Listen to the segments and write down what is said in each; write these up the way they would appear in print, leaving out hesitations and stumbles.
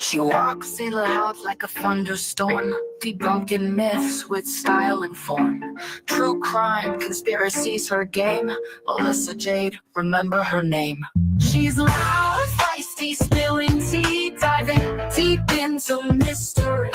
She walks in loud like a thunderstorm, debunking myths with style and form. True crime, conspiracies her game. Melissa Jade, remember her name. She's loud, feisty, spilling tea, diving deep into mystery,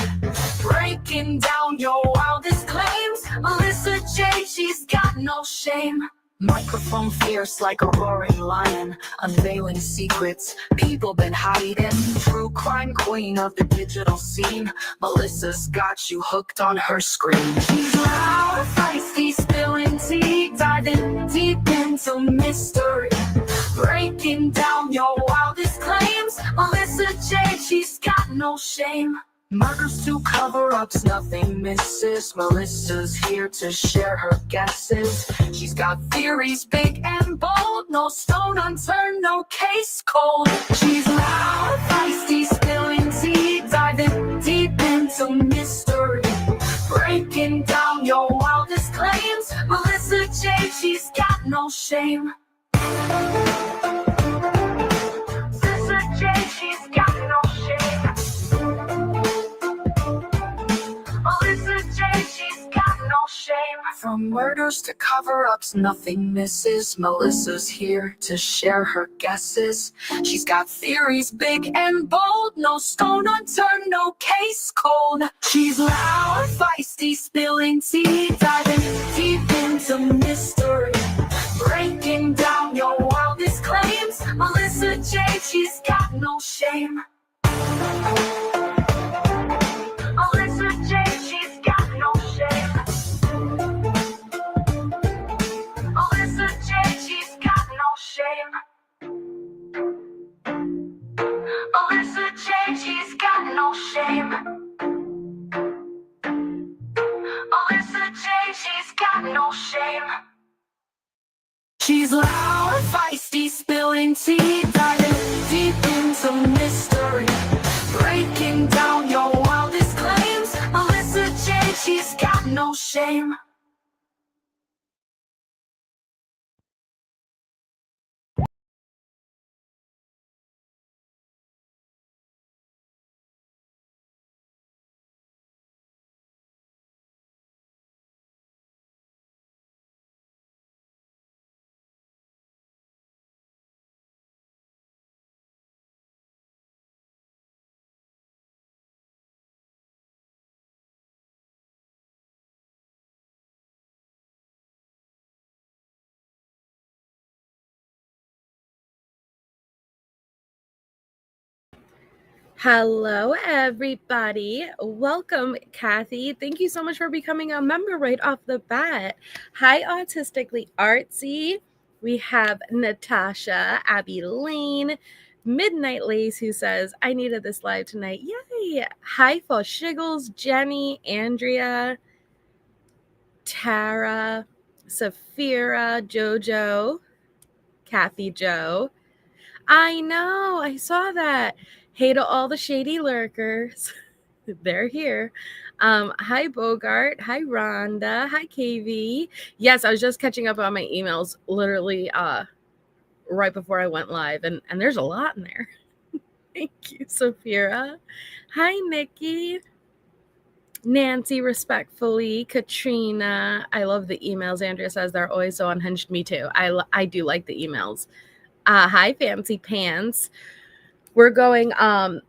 breaking down your wildest claims. Melissa Jade, she's got no shame. Microphone fierce like a roaring lion, unveiling secrets people been hiding. True crime queen of the digital scene, Melissa's got you hooked on her screen. She's loud, feisty, spilling tea, diving deep into mystery, breaking down your wildest claims. Melissa Jade, she's got no shame. Murders to cover-ups, nothing misses. Melissa's here to share her guesses. She's got theories big and bold, no stone unturned, no case cold. She's loud, feisty, spilling tea, diving deep into mystery, breaking down your wildest claims. Melissa Jade, she's got no shame. Melissa Jade, she's got no shame. Melissa Jade, she's got no shame. From murders to cover-ups, nothing misses. Melissa's here to share her guesses. She's got theories big and bold, no stone unturned, no case cold. She's loud, feisty, spilling tea, diving deep into mystery, breaking down your wildest claims. Melissa Jade, she's got no shame. Melissa Jade, she's got no shame. Melissa Jade, she's got no shame. Melissa Jade, she's got no shame. Melissa Jade, she's got no shame. She's loud, feisty, spilling tea, diving deep into mystery, breaking down your wildest claims. Melissa Jade, she's got no shame. Hello, everybody. Welcome, Kathy. Thank you so much for becoming a member right off the bat. Hi, Autistically Artsy. We have Natasha, Abby Lane, Midnight Lace, who says, I needed this live tonight. Yay. Hi, for Shiggles, Jenny, Andrea, Tara, Safira, Jojo, Kathy Joe. I know. I saw that. Hey to all the shady lurkers. They're here. Hi, Bogart. Hi, Rhonda. Hi, KV. Yes, I was just catching up on my emails literally right before I went live, and there's a lot in there. Thank you, Safira. Hi, Nikki. Nancy, respectfully. Katrina. I love the emails. Andrea says they're always so unhinged. Me too. I do like the emails. Hi, Fancy Pants. We're going, hi,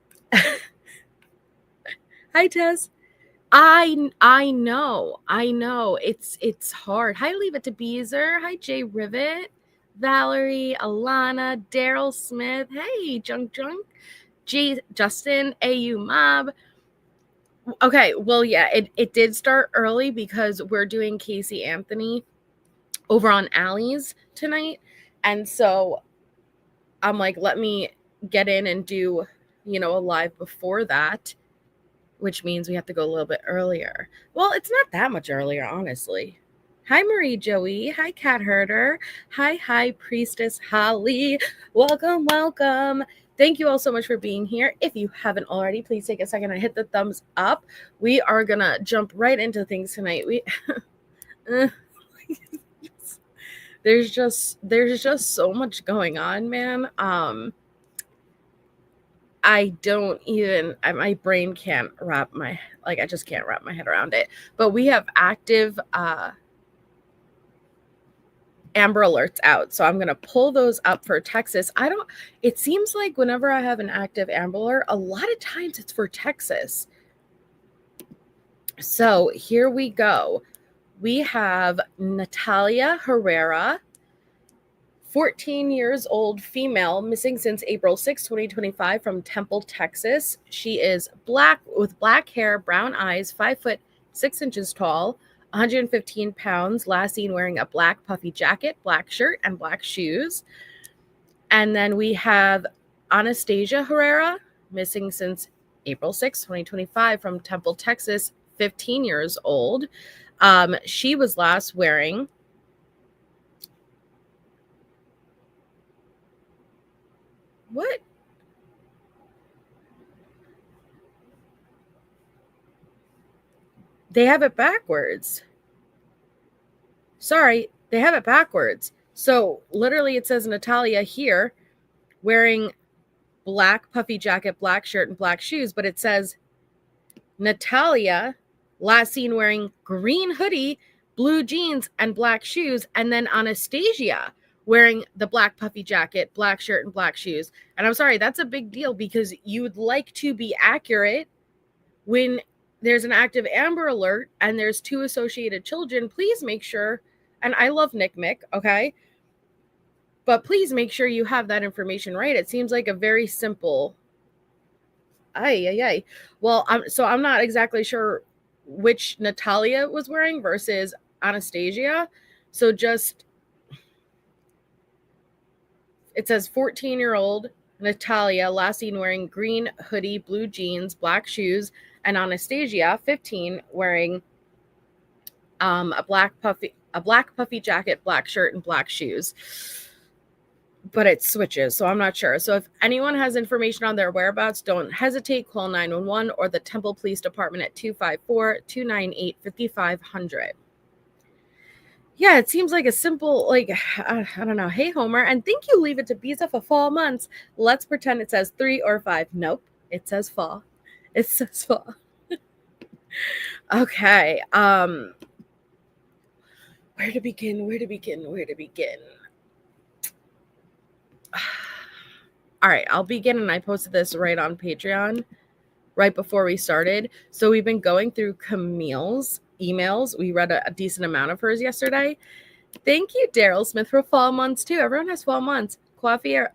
Tess. I know. It's hard. Hi, Leave It to Beezer. Hi, Jay Rivet. Valerie, Alana, Daryl Smith. Hey, Junk. Justin, AU Mob. Okay, well, yeah, it did start early because we're doing Casey Anthony over on Allie's tonight. And so I'm like, let me get in and do, a live before that, which means we have to go a little bit earlier. Well, it's not that much earlier, honestly. Hi, Marie Joey. Hi, Cat Herder. Hi, Priestess Holly. Welcome. Thank you all so much for being here. If you haven't already, please take a second and hit the thumbs up. We are going to jump right into things tonight. There's just so much going on, man. I don't even, my brain can't wrap my, like, I just can't wrap my head around it. But we have active Amber Alerts out. So I'm going to pull those up for Texas. It seems like whenever I have an active Amber Alert, a lot of times it's for Texas. So here we go. We have Natalia Herrera, 14 years old, female, missing since April 6, 2025 from Temple, Texas. She is black with black hair, brown eyes, 5 foot 6 inches tall, 115 pounds, last seen wearing a black puffy jacket, black shirt, and black shoes. And then we have Anastasia Herrera, missing since April 6, 2025 from Temple, Texas, 15 years old. She was last wearing what? They have it backwards. Sorry, they have it backwards. So literally it says Natalia here wearing black puffy jacket, black shirt, and black shoes, but it says Natalia last seen wearing green hoodie, blue jeans, and black shoes, and then Anastasia wearing the black puffy jacket, black shirt, and black shoes. And I'm sorry, that's a big deal because you would like to be accurate when there's an active Amber Alert and there's 2 associated children. Please make sure, and I love Nick Mick, okay? But please make sure you have that information right. It seems like a very simple, Well, I'm not exactly sure which Natalia was wearing versus Anastasia. So just, it says 14-year-old Natalia, last seen wearing green hoodie, blue jeans, black shoes, and Anastasia, 15, wearing a black puffy jacket, black shirt, and black shoes. But it switches, so I'm not sure. So if anyone has information on their whereabouts, don't hesitate. Call 911 or the Temple Police Department at 254-298-5500. Yeah, it seems like a simple, like, I don't know. Hey, Homer, and thank you, Leave It to Beeza for 4 months. Let's pretend it says 3 or 5. Nope, it says 4. It says 4. Okay. Where to begin? All right, I'll begin, and I posted this right on Patreon right before we started. So we've been going through Camille's emails. We read a decent amount of hers yesterday. Thank you, Daryl Smith, for fall months too. Everyone has fall months. Coffee or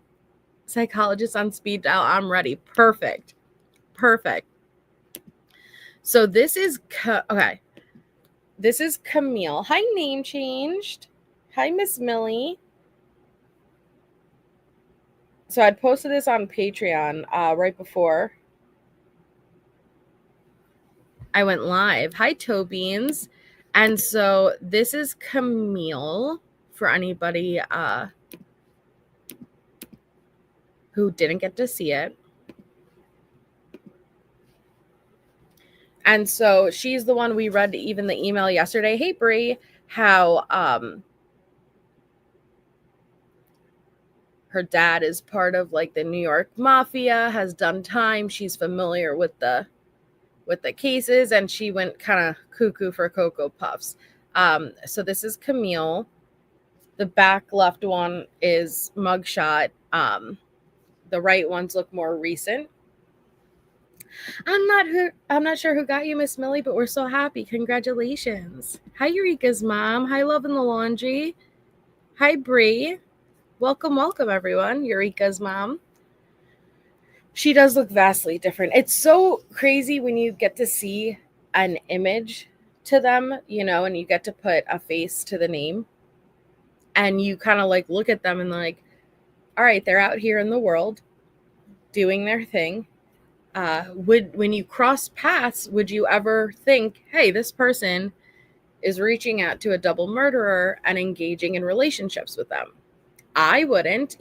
psychologist on speed dial. I'm ready. Perfect. So this is okay. This is Camille. Hi, name changed. Hi, Miss Millie. So I'd posted this on Patreon right before I went live. Hi, Toe Beans. And so this is Camille for anybody who didn't get to see it. And so she's the one we read even the email yesterday. Hey, Bree, how her dad is part of like the New York Mafia, has done time. She's familiar with the cases, and she went kind of cuckoo for Cocoa Puffs. So this is Camille. The back left one is mugshot. The right ones look more recent. I'm not sure who got you, Miss Millie, but we're so happy. Congratulations. Hi, Eureka's mom. Hi, Love in the Laundry. Hi, Bree. Welcome, everyone. Eureka's mom. She does look vastly different. It's so crazy when you get to see an image to them, you know, and you get to put a face to the name. And you kind of like look at them and like, all right, they're out here in the world doing their thing. When you cross paths, would you ever think, hey, this person is reaching out to a double murderer and engaging in relationships with them? I wouldn't,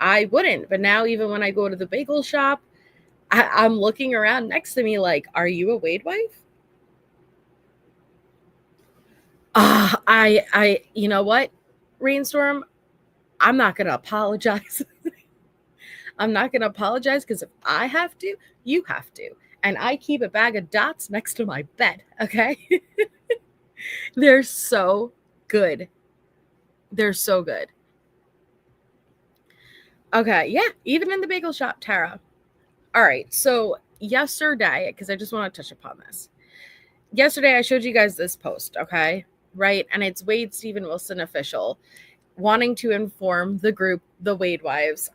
I wouldn't. But now even when I go to the bagel shop, I'm looking around next to me like, are you a WadeWife? You know what, Rainstorm? I'm not going to apologize. I'm not going to apologize because if I have to, you have to. And I keep a bag of dots next to my bed, okay? They're so good. They're so good. Okay, yeah, even in the bagel shop, Tara. All right, so yesterday, because I just want to touch upon this. Yesterday, I showed you guys this post, okay? Right? And it's Wade Stephen Wilson official wanting to inform the group, the WadeWives,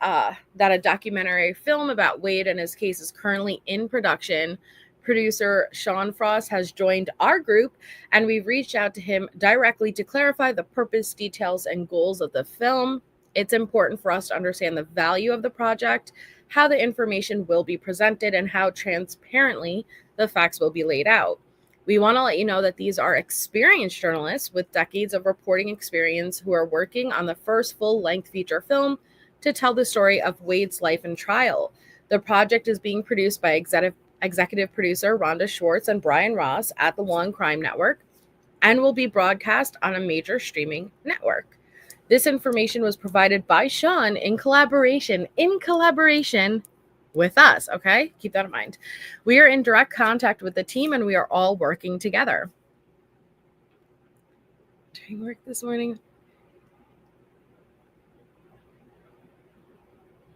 that a documentary film about Wade and his case is currently in production. Producer Sean Frost has joined our group, and we've reached out to him directly to clarify the purpose, details, and goals of the film. It's important for us to understand the value of the project, how the information will be presented, and how transparently the facts will be laid out. We want to let you know that these are experienced journalists with decades of reporting experience who are working on the first full-length feature film to tell the story of Wade's life and trial. The project is being produced by executive producer Rhonda Schwartz and Brian Ross at the One Crime Network and will be broadcast on a major streaming network. This information was provided by Sean in collaboration with us, okay? Keep that in mind. We are in direct contact with the team and we are all working together. Doing work this morning.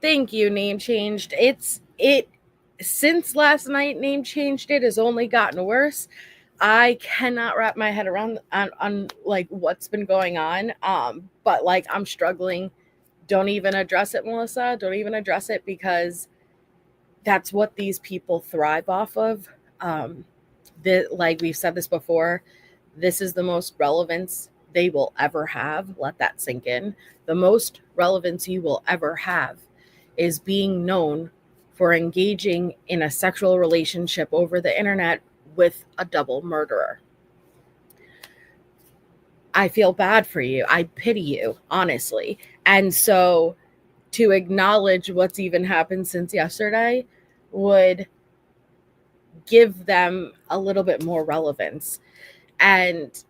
Thank you, Name Changed. Since last night, Name Changed, it has only gotten worse. I cannot wrap my head around on like what's been going on. But like I'm struggling. Don't even address it, Melissa. Don't even address it because that's what these people thrive off of. Like we've said this before, this is the most relevance they will ever have. Let that sink in. The most relevance you will ever have is being known for engaging in a sexual relationship over the internet with a double murderer. I feel bad for you. I pity you, honestly. And so to acknowledge what's even happened since yesterday would give them a little bit more relevance. And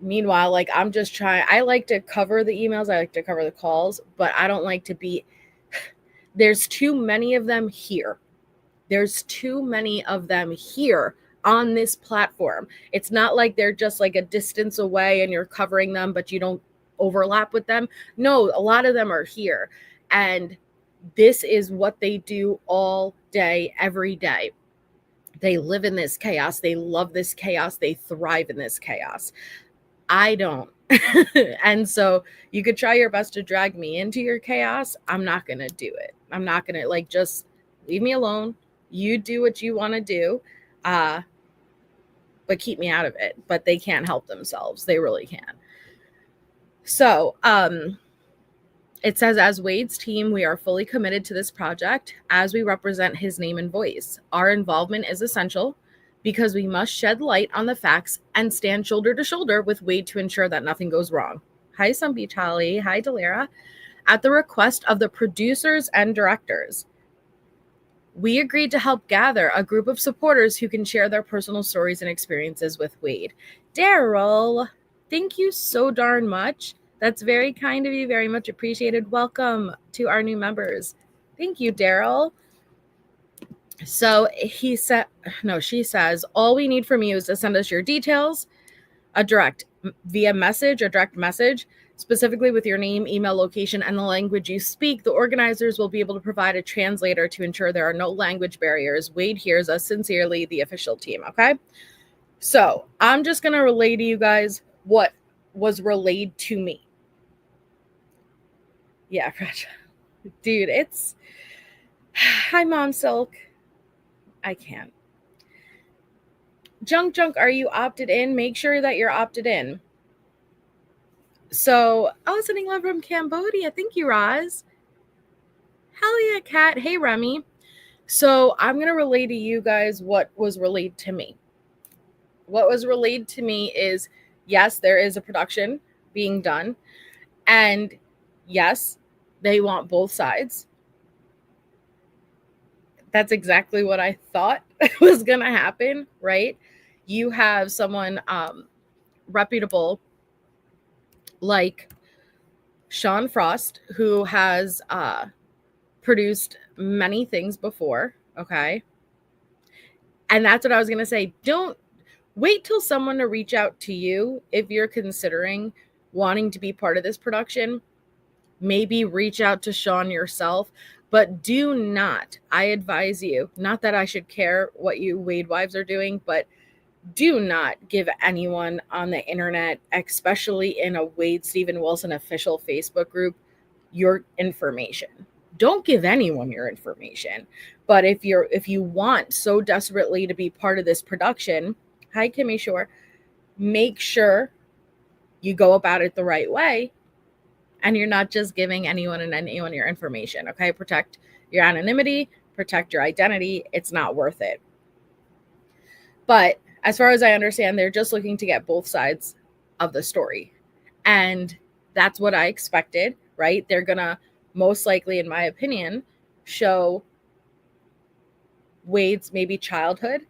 meanwhile, like I'm just trying, I like to cover the emails, I like to cover the calls, but I don't like to be, there's too many of them here. There's too many of them here on this platform. It's not like they're just like a distance away and you're covering them, but you don't overlap with them. No, a lot of them are here. And this is what they do all day, every day. They live in this chaos. They love this chaos. They thrive in this chaos. I don't. And so you could try your best to drag me into your chaos. I'm not going to do it. I'm not going to like, just leave me alone. You do what you want to do. But keep me out of it. But they can't help themselves. They really can. So, it says, as Wade's team, we are fully committed to this project as we represent his name and voice. Our involvement is essential because we must shed light on the facts and stand shoulder to shoulder with Wade to ensure that nothing goes wrong. Hi, Sun Beach Holly. Hi, Delara. At the request of the producers and directors, we agreed to help gather a group of supporters who can share their personal stories and experiences with Wade. Daryl, thank you so darn much. That's very kind of you, very much appreciated. Welcome to our new members. Thank you, Daryl. So she says, all we need from you is to send us your details, a direct message, specifically with your name, email, location, and the language you speak. The organizers will be able to provide a translator to ensure there are no language barriers. Wade hears us. Sincerely, the official team. Okay. So I'm just going to relay to you guys what was relayed to me. Yeah, dude, it's, hi, Mom Silk. I can't. Junk, are you opted in? Make sure that you're opted in. So, sending love from Cambodia. Thank you, Roz. Hell yeah, Kat. Hey, Remy. So, I'm going to relay to you guys what was relayed to me. What was relayed to me is, yes, there is a production being done. And yes, they want both sides. That's exactly what I thought was going to happen, right? You have someone reputable like Sean Frost, who has produced many things before, okay? And that's what I was going to say. Don't wait till someone to reach out to you if you're considering wanting to be part of this production. Maybe reach out to Sean yourself, but do not, I advise you, not that I should care what you WadeWives are doing, but do not give anyone on the internet, especially in a Wade Stephen Wilson official Facebook group, your information. Don't give anyone your information. But if you want so desperately to be part of this production, hi Kimmy Shore, make sure you go about it the right way and you're not just giving anyone your information, okay? Protect your anonymity, protect your identity. It's not worth it. But as far as I understand, they're just looking to get both sides of the story. And that's what I expected, right? They're going to most likely, in my opinion, show Wade's maybe childhood,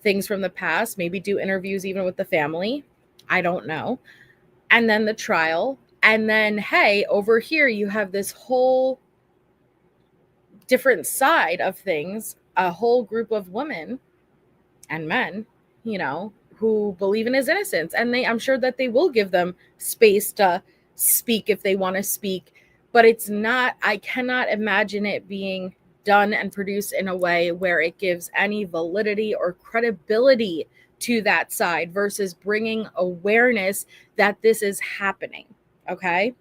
things from the past, maybe do interviews even with the family. I don't know. And then the trial. And then, hey, over here, you have this whole different side of things, a whole group of women and men, you know, who believe in his innocence. And I'm sure that they will give them space to speak if they want to speak. But it's not, I cannot imagine it being done and produced in a way where it gives any validity or credibility to that side versus bringing awareness that this is happening. Okay.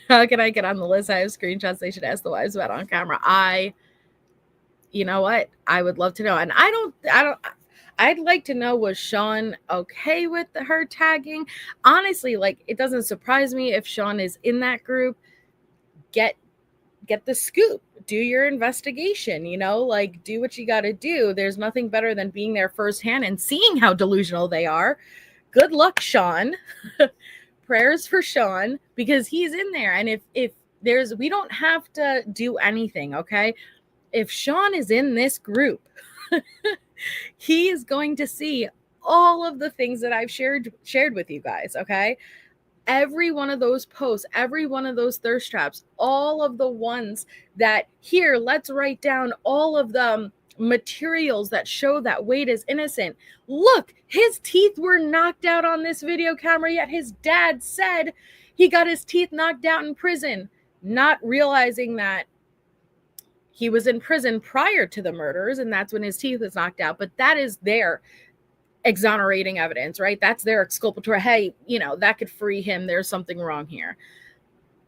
How can I get on the list? I have screenshots they should ask the wives about on camera. You know what? I would love to know. And I'd like to know, was Sean okay with her tagging? Honestly, like, it doesn't surprise me if Sean is in that group. Get the scoop, do your investigation, you know, like, do what you got to do. There's nothing better than being there firsthand and seeing how delusional they are. Good luck, Sean. Prayers for Sean, because he's in there. And if we don't have to do anything, okay? If Sean is in this group, he is going to see all of the things that I've shared with you guys, okay? Every one of those posts, every one of those thirst traps, all of the ones that, here, let's write down all of the materials that show that Wade is innocent. Look, his teeth were knocked out on this video camera, yet his dad said he got his teeth knocked out in prison, not realizing that he was in prison prior to the murders, and that's when his teeth was knocked out. But that is their exonerating evidence, right? That's their exculpatory. Hey, you know, that could free him. There's something wrong here.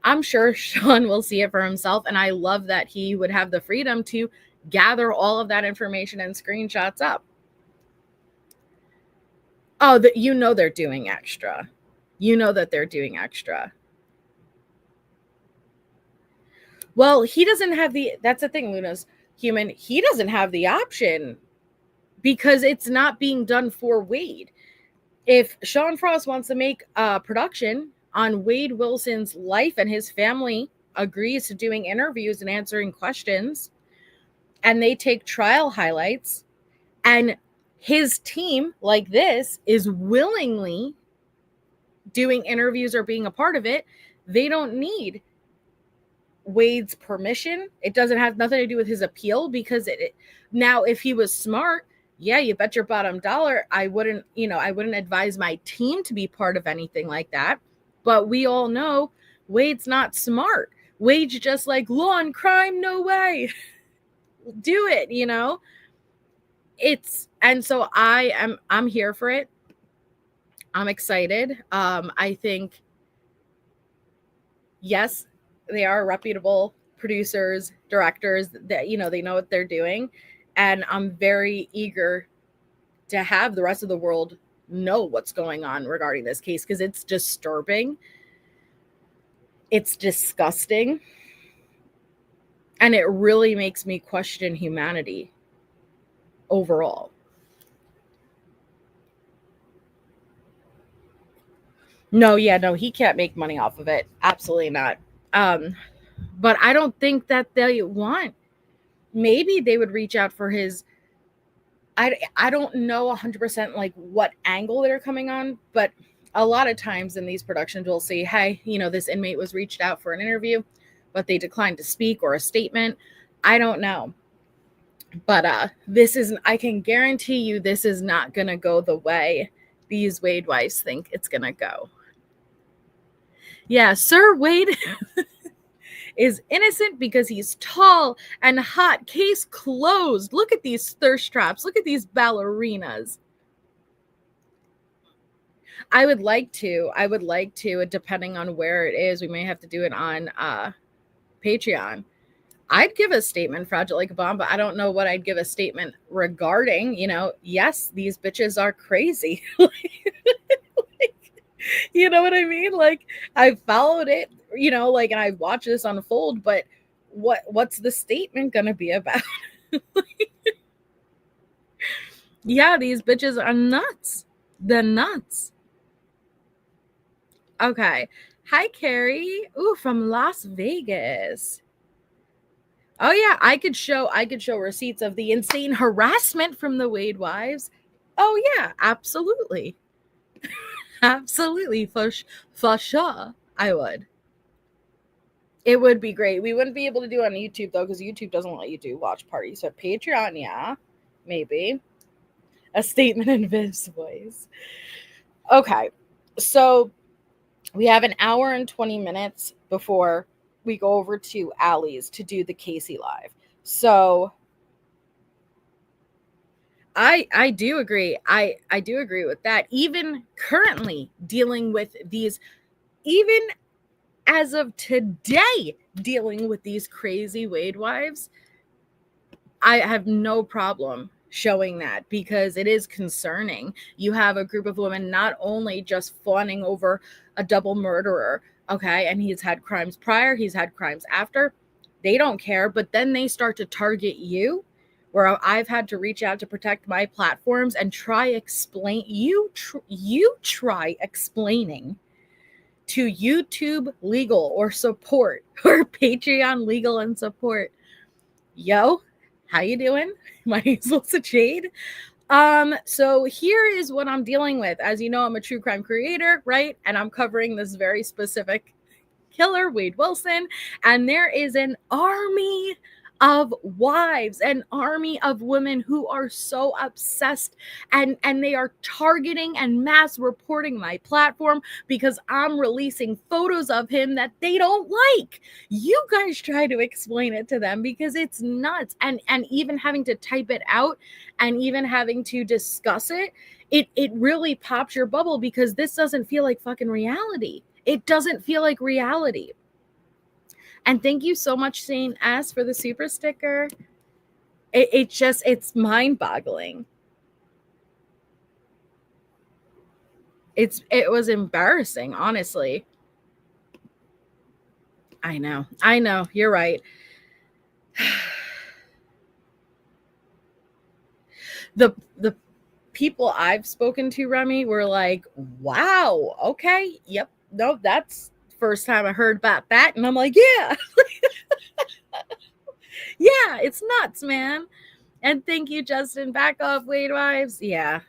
I'm sure Sean will see it for himself, and I love that he would have the freedom to gather all of that information and screenshots up. Oh, you know they're doing extra. You know that they're doing extra. Well, he doesn't have that's the thing, Luna's human. He doesn't have the option because it's not being done for Wade. If Sean Frost wants to make a production on WadeWilson's life and his family agrees to doing interviews and answering questions, and they take trial highlights, and his team, like this, is willingly doing interviews or being a part of it, they don't need Wade's permission. It doesn't have nothing to do with his appeal, because now, if he was smart, yeah, you bet your bottom dollar I wouldn't advise my team to be part of anything like that. But we all know Wade's not smart. Wade's just like, law and crime, no way. Do it, you know? And so I'm here for it. I'm excited. I think, yes, they are reputable producers, directors that, you know, they know what they're doing. And I'm very eager to have the rest of the world know what's going on regarding this case, because it's disturbing. It's disgusting. And it really makes me question humanity overall. No, he can't make money off of it. Absolutely not. But I don't think that they want. Maybe they would reach out for his. I don't know 100% like what angle they're coming on, but a lot of times in these productions we'll see, hey, this inmate was reached out for an interview, but they declined to speak or a statement. I don't know. But I can guarantee you this is not going to go the way these WadeWives think it's going to go. Yeah, Sir Wade is innocent because he's tall and hot. Case closed. Look at these thirst traps. Look at these ballerinas. I would like to, depending on where it is, we may have to do it on Patreon. I'd give a statement, Fragile Like a Bomb, but I don't know what I'd give a statement regarding, yes, these bitches are crazy. You know what I mean? Like, I followed it, and I watched this unfold, but what's the statement gonna be about? Yeah, these bitches are nuts. They're nuts. Okay. Hi, Carrie. Ooh, from Las Vegas. Oh yeah, I could show receipts of the insane harassment from the WadeWives. Oh yeah, absolutely. Absolutely, for sure, I would. It would be great. We wouldn't be able to do it on YouTube though, because YouTube doesn't let you do watch parties. So Patreon, yeah, maybe. A statement in Viv's voice. Okay, so we have an hour and 20 minutes before we go over to Allie's to do the Casey Live. So I do agree. I do agree with that. Even currently dealing with these, even as of today, dealing with these crazy WadeWives, I have no problem showing that, because it is concerning. You have a group of women not only just fawning over a double murderer, okay, and he's had crimes prior, he's had crimes after, they don't care, but then they start to target you, where I've had to reach out to protect my platforms and try explain, you try explaining to YouTube legal or support or Patreon legal and support, yo, how you doing? My name's Melissa Jade. So here is what I'm dealing with. As you know, I'm a true crime creator, right? And I'm covering this very specific killer, WadeWilson. And there is an army of wives, an army of women who are so obsessed, and they are targeting and mass reporting my platform because I'm releasing photos of him that they don't like. You guys try to explain it to them, because it's nuts. And even having to type it out and even having to discuss it, it really pops your bubble, because this doesn't feel like fucking reality. It doesn't feel like reality. And thank you so much, Shane S, for the super sticker. It's mind-boggling. It was embarrassing, honestly. I know. You're right. The people I've spoken to, Remy, were like, wow, okay, yep, no, that's first time I heard about that. And I'm like, yeah. Yeah, it's nuts, man. And thank you, Justin. Back off, WadeWives. Yeah.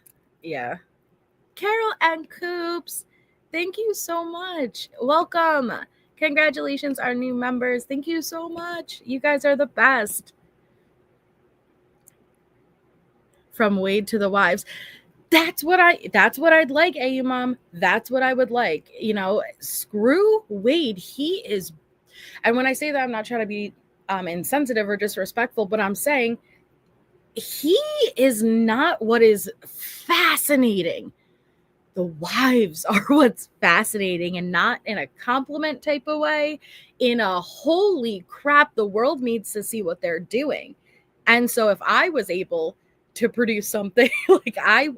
Carol and Coops, thank you so much. Welcome. Congratulations, our new members. Thank you so much. You guys are the best. From Wade to the wives. That's what I'd like, AU Mom. That's what I would like. Screw Wade. He is, and when I say that, I'm not trying to be insensitive or disrespectful, but I'm saying he is not what is fascinating. The wives are what's fascinating, and not in a compliment type of way, in a holy crap, the world needs to see what they're doing. And so if I was able to produce something like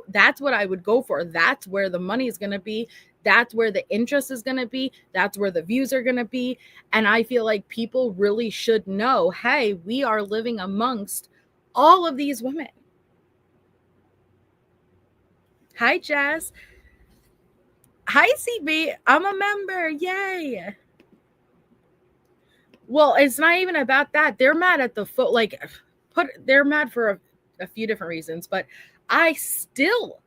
that's what I would go for. That's where the money is going to be. That's where the interest is going to be. That's where the views are going to be. And I feel like people really should know, hey, we are living amongst all of these women. Hi, Jess. Hi, CB. I'm a member. Yay. Well, it's not even about that. They're mad at the foot. They're mad for a few different reasons, but I still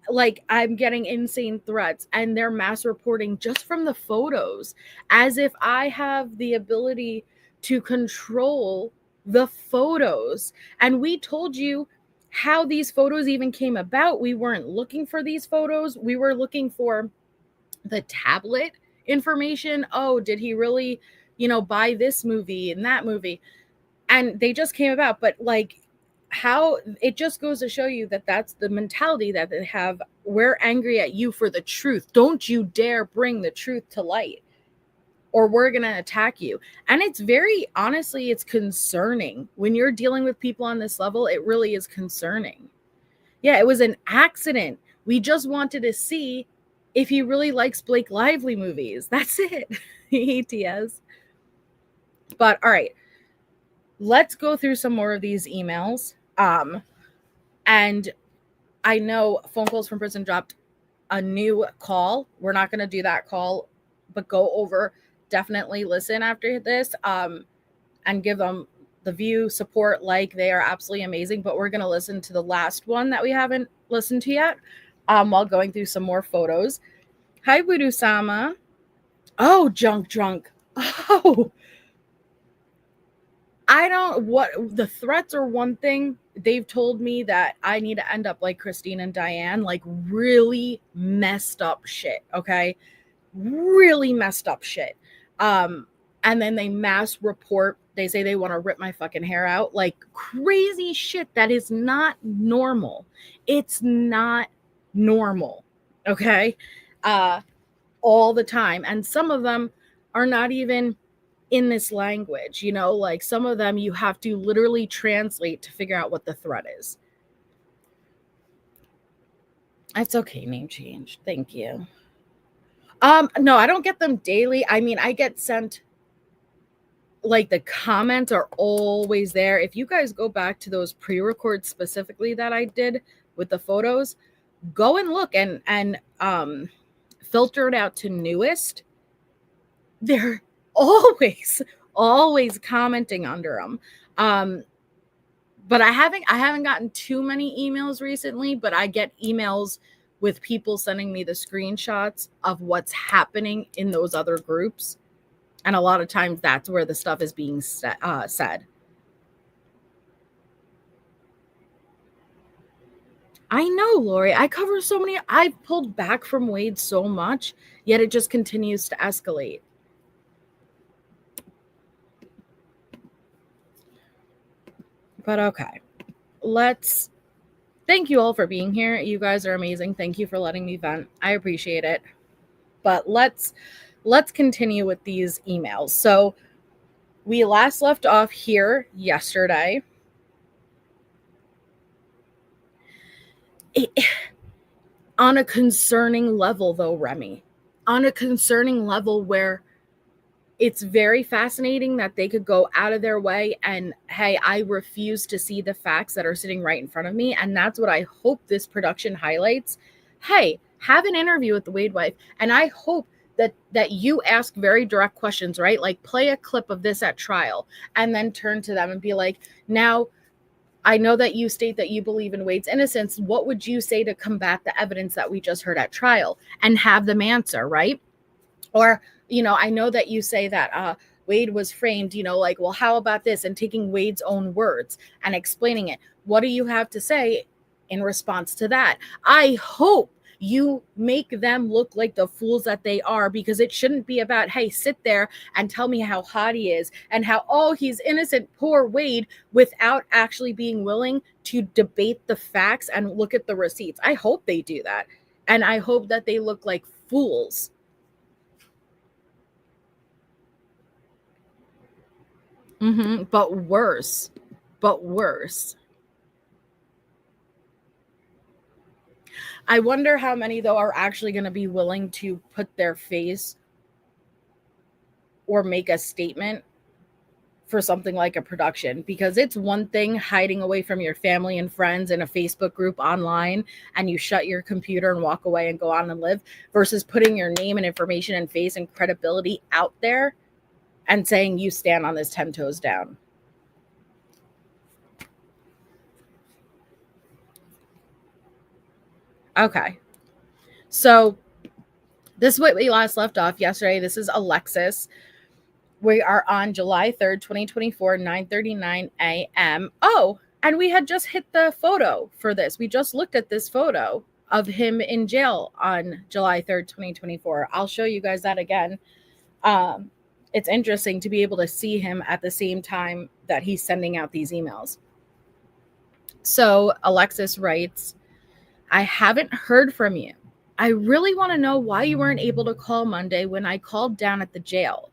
like I'm getting insane threats, and they're mass reporting just from the photos, as if I have the ability to control the photos. And we told you how these photos even came about. We weren't looking for these photos. We were looking for the tablet information. Oh, did he really, buy this movie and that movie? And they just came about. But like, how it just goes to show you that that's the mentality that they have. We're angry at you for the truth. Don't you dare bring the truth to light, or we're going to attack you. And it's very, honestly, it's concerning when you're dealing with people on this level. It really is concerning. Yeah, it was an accident. We just wanted to see if he really likes Blake Lively movies. That's it. ATS. But all right, let's go through some more of these emails. And I know Phone Calls from Prison dropped a new call. We're not going to do that call, but go over, definitely listen after this, and give them the view, support, like they are absolutely amazing. But we're going to listen to the last one that we haven't listened to yet, while going through some more photos. Hi, Wudu-sama. Oh, junk drunk. Oh, the threats are one thing. They've told me that I need to end up like Christine and Diane, like really messed up shit. Okay. Really messed up shit. And then they mass report. They say they want to rip my fucking hair out. Like crazy shit that is not normal. It's not normal. Okay. All the time. And some of them are not even in this language, like some of them you have to literally translate to figure out what the threat is. It's okay, name change. Thank you. No, I don't get them daily. I mean, I get sent, like the comments are always there. If you guys go back to those pre-records specifically that I did with the photos, go and look and filter it out to newest. They're always commenting under them. But I haven't gotten too many emails recently, but I get emails with people sending me the screenshots of what's happening in those other groups. And a lot of times that's where the stuff is being said. I know, Lori. I cover so many. I've pulled back from Wade so much, yet it just continues to escalate. But okay, thank you all for being here. You guys are amazing. Thank you for letting me vent. I appreciate it. But let's continue with these emails. So we last left off here yesterday. On a concerning level, though, Remy. On a concerning level where it's very fascinating that they could go out of their way and, hey, I refuse to see the facts that are sitting right in front of me. And that's what I hope this production highlights. Hey, have an interview with the WadeWife. And I hope that you ask very direct questions, right? Like play a clip of this at trial and then turn to them and be like, now, I know that you state that you believe in Wade's innocence. What would you say to combat the evidence that we just heard at trial? And have them answer, right? Or, I know that you say that Wade was framed, like, well, how about this? And taking Wade's own words and explaining it. What do you have to say in response to that? I hope you make them look like the fools that they are, because it shouldn't be about, hey, sit there and tell me how hot he is and how, oh, he's innocent, poor Wade, without actually being willing to debate the facts and look at the receipts. I hope they do that. And I hope that they look like fools. But worse. I wonder how many, though, are actually going to be willing to put their face or make a statement for something like a production, because it's one thing hiding away from your family and friends in a Facebook group online and you shut your computer and walk away and go on and live, versus putting your name and information and face and credibility out there and saying you stand on this 10 toes down. Okay. So this is what we last left off yesterday. This is Alexis. We are on July 3rd, 2024, 9:39 a.m. Oh, and we had just hit the photo for this. We just looked at this photo of him in jail on July 3rd, 2024. I'll show you guys that again. It's interesting to be able to see him at the same time that he's sending out these emails. So Alexis writes, I haven't heard from you. I really want to know why you weren't able to call Monday when I called down at the jail.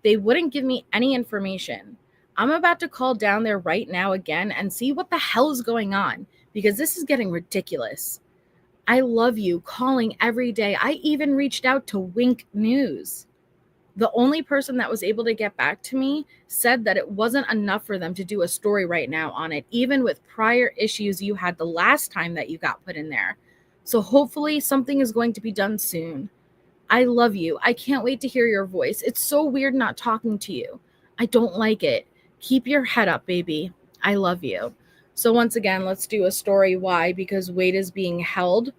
They wouldn't give me any information. I'm about to call down there right now again and see what the hell is going on, because this is getting ridiculous. I love you calling every day. I even reached out to Wink News. The only person that was able to get back to me said that it wasn't enough for them to do a story right now on it, even with prior issues you had the last time that you got put in there. So hopefully something is going to be done soon. I love you. I can't wait to hear your voice. It's so weird not talking to you. I don't like it. Keep your head up, baby. I love you. So once again, let's do a story. Why? Because Wade is being held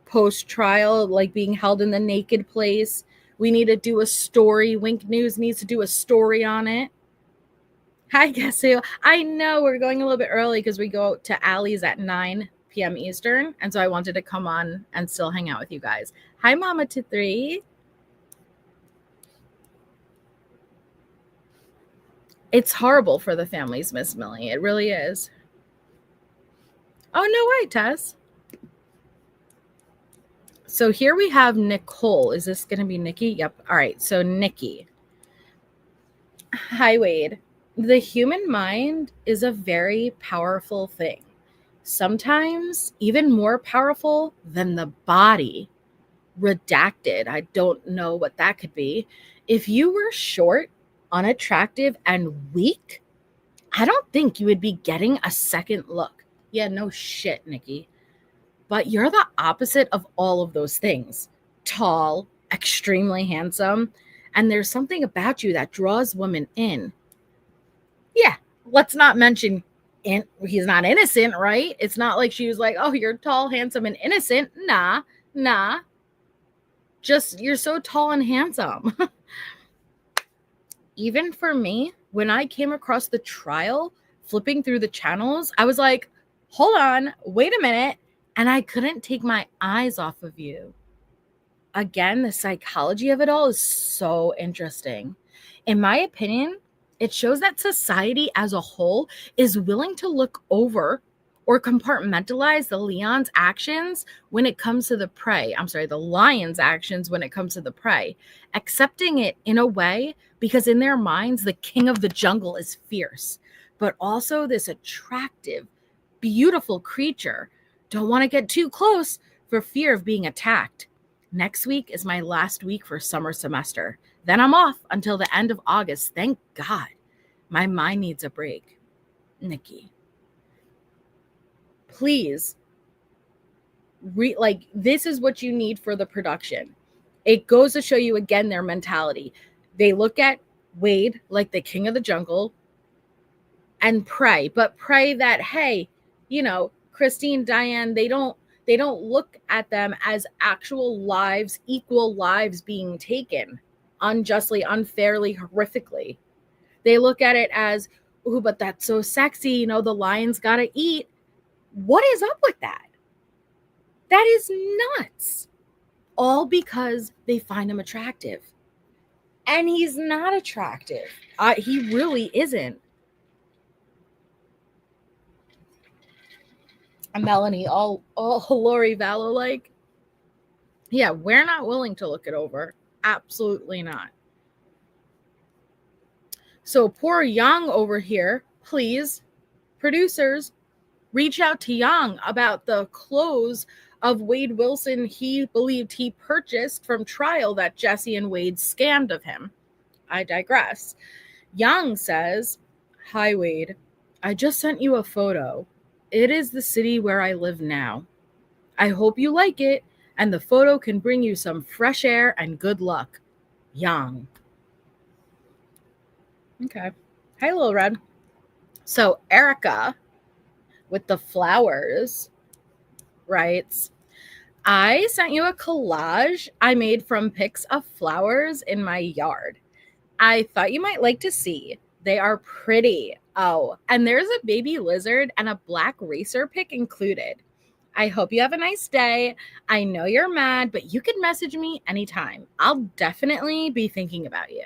post-trial, like being held in the naked place. We need to do a story. Wink News needs to do a story on it. Hi, Cassie. I know we're going a little bit early because we go to Allie's at 9 p.m. Eastern. And so I wanted to come on and still hang out with you guys. Hi, Mama to 3. It's horrible for the families, Miss Millie. It really is. Oh, no way, Tess. So here we have Nicole. Is this going to be Nikki? Yep. All right. So Nikki. Hi, Wade. The human mind is a very powerful thing. Sometimes even more powerful than the body. Redacted. I don't know what that could be. If you were short, unattractive, and weak, I don't think you would be getting a second look. Yeah, no shit, Nikki. But you're the opposite of all of those things. Tall, extremely handsome, and there's something about you that draws women in. Yeah, let's not mention he's not innocent, right? It's not like she was like, oh, you're tall, handsome, and innocent. Nah. Just you're so tall and handsome. Even for me, when I came across the trial, flipping through the channels, I was like, hold on, wait a minute. And I couldn't take my eyes off of you. Again, the psychology of it all is so interesting. In my opinion, it shows that society as a whole is willing to look over or compartmentalize the lion's actions when it comes to the prey. The lion's actions when it comes to the prey, accepting it in a way because in their minds, the king of the jungle is fierce, but also this attractive, beautiful creature. Don't want to get too close for fear of being attacked. Next week is my last week for summer semester. Then I'm off until the end of August. Thank God. My mind needs a break. Nikki. Please. This is what you need for the production. It goes to show you again their mentality. They look at Wade like the king of the jungle and pray. But pray that, hey, Christine, Diane, they don't look at them as actual lives, equal lives being taken unjustly, unfairly, horrifically. They look at it as, ooh, but that's so sexy. The lion's got to eat. What is up with that? That is nuts. All because they find him attractive. And he's not attractive. He really isn't. Melanie, all Lori Vallow like. Yeah, we're not willing to look it over. Absolutely not. So poor Young over here, please, producers, reach out to Young about the clothes of WadeWilson he believed he purchased from trial that Jesse and Wade scammed of him. I digress. Young says, hi, Wade. I just sent you a photo. It is the city where I live now. I hope you like it, and the photo can bring you some fresh air and good luck. Young. Okay. Hi, Little Red. So Erica with the flowers writes, I sent you a collage I made from pics of flowers in my yard. I thought you might like to see. They are pretty. Oh, and there's a baby lizard and a black racer pic included. I hope you have a nice day. I know you're mad, but you can message me anytime. I'll definitely be thinking about you.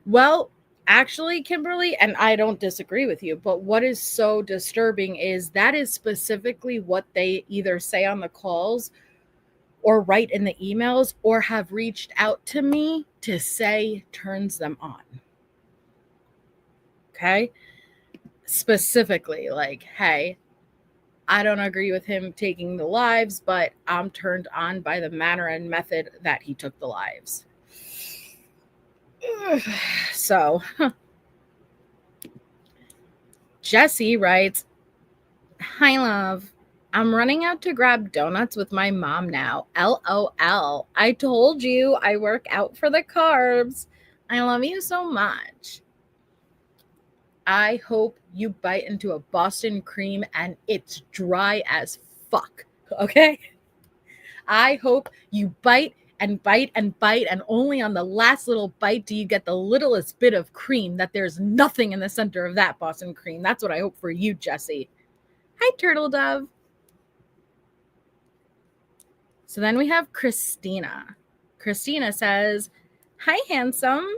Well, actually, Kimberly, and I don't disagree with you, but what is so disturbing is that is specifically what they either say on the calls or write in the emails or have reached out to me to say turns them on. Okay? Specifically, like, hey, I don't agree with him taking the lives, but I'm turned on by the manner and method that he took the lives. So, Jesse writes, hi, love. I'm running out to grab donuts with my mom now. LOL. I told you I work out for the carbs. I love you so much. I hope you bite into a Boston cream and it's dry as fuck. Okay? I hope you bite and bite and bite, and only on the last little bite do you get the littlest bit of cream, that there's nothing in the center of that Boston cream. That's what I hope for you, Jesse. Hi, Turtle Dove. So then we have Christina. Christina says, hi, handsome.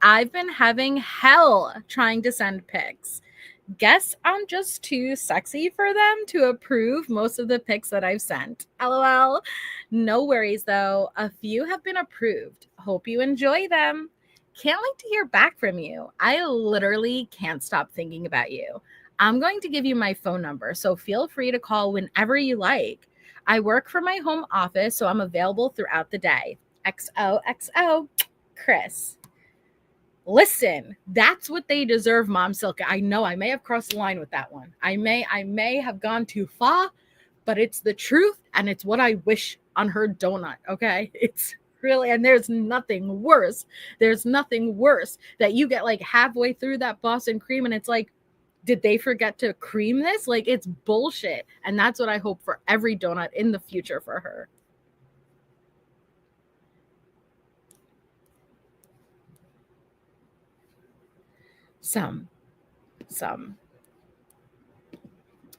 I've been having hell trying to send pics. Guess I'm just too sexy for them to approve most of the pics that I've sent. LOL. No worries, though. A few have been approved. Hope you enjoy them. Can't wait to hear back from you. I literally can't stop thinking about you. I'm going to give you my phone number, so feel free to call whenever you like. I work from my home office, so I'm available throughout the day. XOXO, Chris. Listen, that's what they deserve, Mom Silka. I know I may have crossed the line with that one. I may have gone too far, but it's the truth, and it's what I wish on her donut, okay? It's really, and there's nothing worse. There's nothing worse that you get like halfway through that Boston cream, and it's like, did they forget to cream this? Like, it's bullshit. And that's what I hope for every donut in the future for her. Some.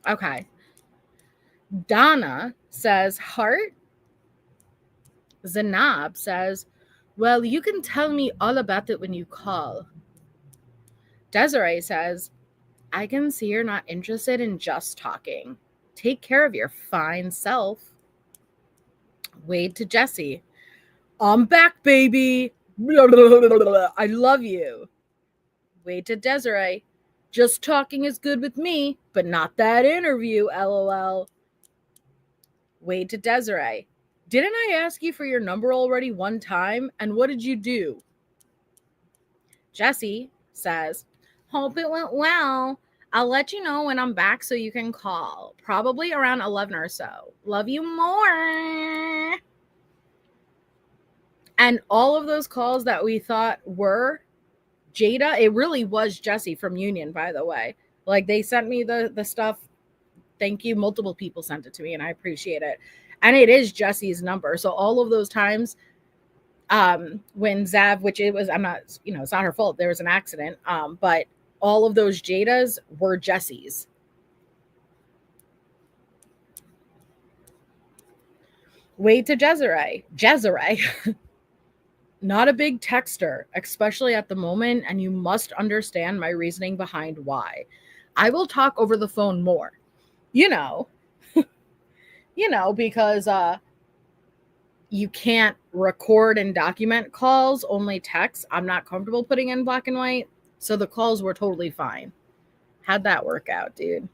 Okay. Donna says, heart. Zanab says, well, you can tell me all about it when you call. Desiree says, I can see you're not interested in just talking. Take care of your fine self. Wade to Jesse. I'm back, baby. I love you. Wade to Desiree. Just talking is good with me, but not that interview, LOL. Wade to Desiree. Didn't I ask you for your number already one time? And what did you do? Jesse says, hope it went well. I'll let you know when I'm back so you can call. Probably around 11 or so. Love you more. And all of those calls that we thought were Jada, it really was Jesse from Union, by the way. Like, they sent me the stuff. Thank you. Multiple people sent it to me, and I appreciate it. And it is Jesse's number. So all of those times when Zav, which it was, I'm not, it's not her fault. There was an accident. But all of those Jadas were Jesse's. Wade to Jezere. Not a big texter, especially at the moment, and you must understand my reasoning behind why. I will talk over the phone more. Because you can't record and document calls, only text. I'm not comfortable putting in black and white. So the calls were totally fine. How'd that work out, dude?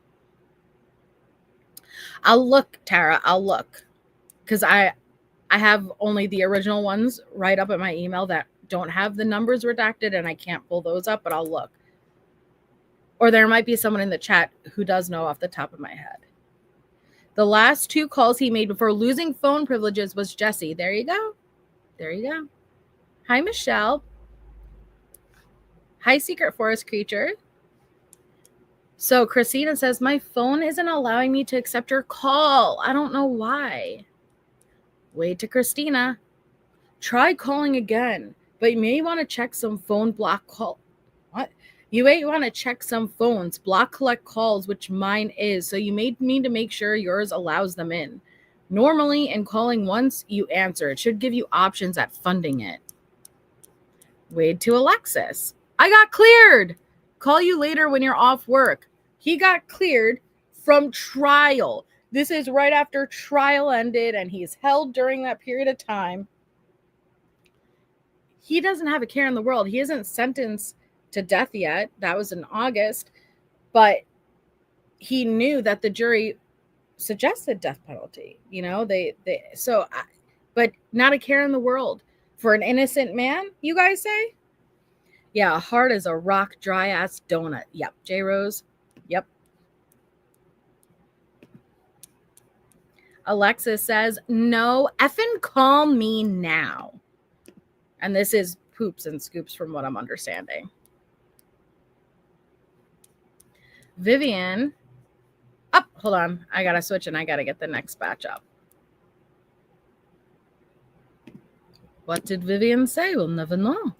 I'll look, Tara. I'll look. Because I have only the original ones right up at my email that don't have the numbers redacted, and I can't pull those up, but I'll look. Or there might be someone in the chat who does know off the top of my head. The last 2 calls he made before losing phone privileges was Jesse. There you go. Hi, Michelle. Hi, Secret Forest Creature. So Christina says, my phone isn't allowing me to accept your call. I don't know why. Wade to Christina. Try calling again, but you may want to check some phone block call. What? You may want to check some phones, block collect calls, which mine is. So you may need to make sure yours allows them in. Normally, in calling once, you answer. It should give you options at funding it. Wade to Alexis. I got cleared. Call you later when you're off work. He got cleared from trial. This is right after trial ended, and he's held during that period of time. He doesn't have a care in the world. He isn't sentenced to death yet. That was in August. But he knew that the jury suggested death penalty. You know, but not a care in the world. For an innocent man, you guys say? Yeah, hard as a rock, dry ass donut. Yep. J Rose. Yep. Alexis says, no, effing call me now. And this is poops and scoops from what I'm understanding. Vivian. Oh, hold on. I got to switch and I got to get the next batch up. What did Vivian say? We'll never know.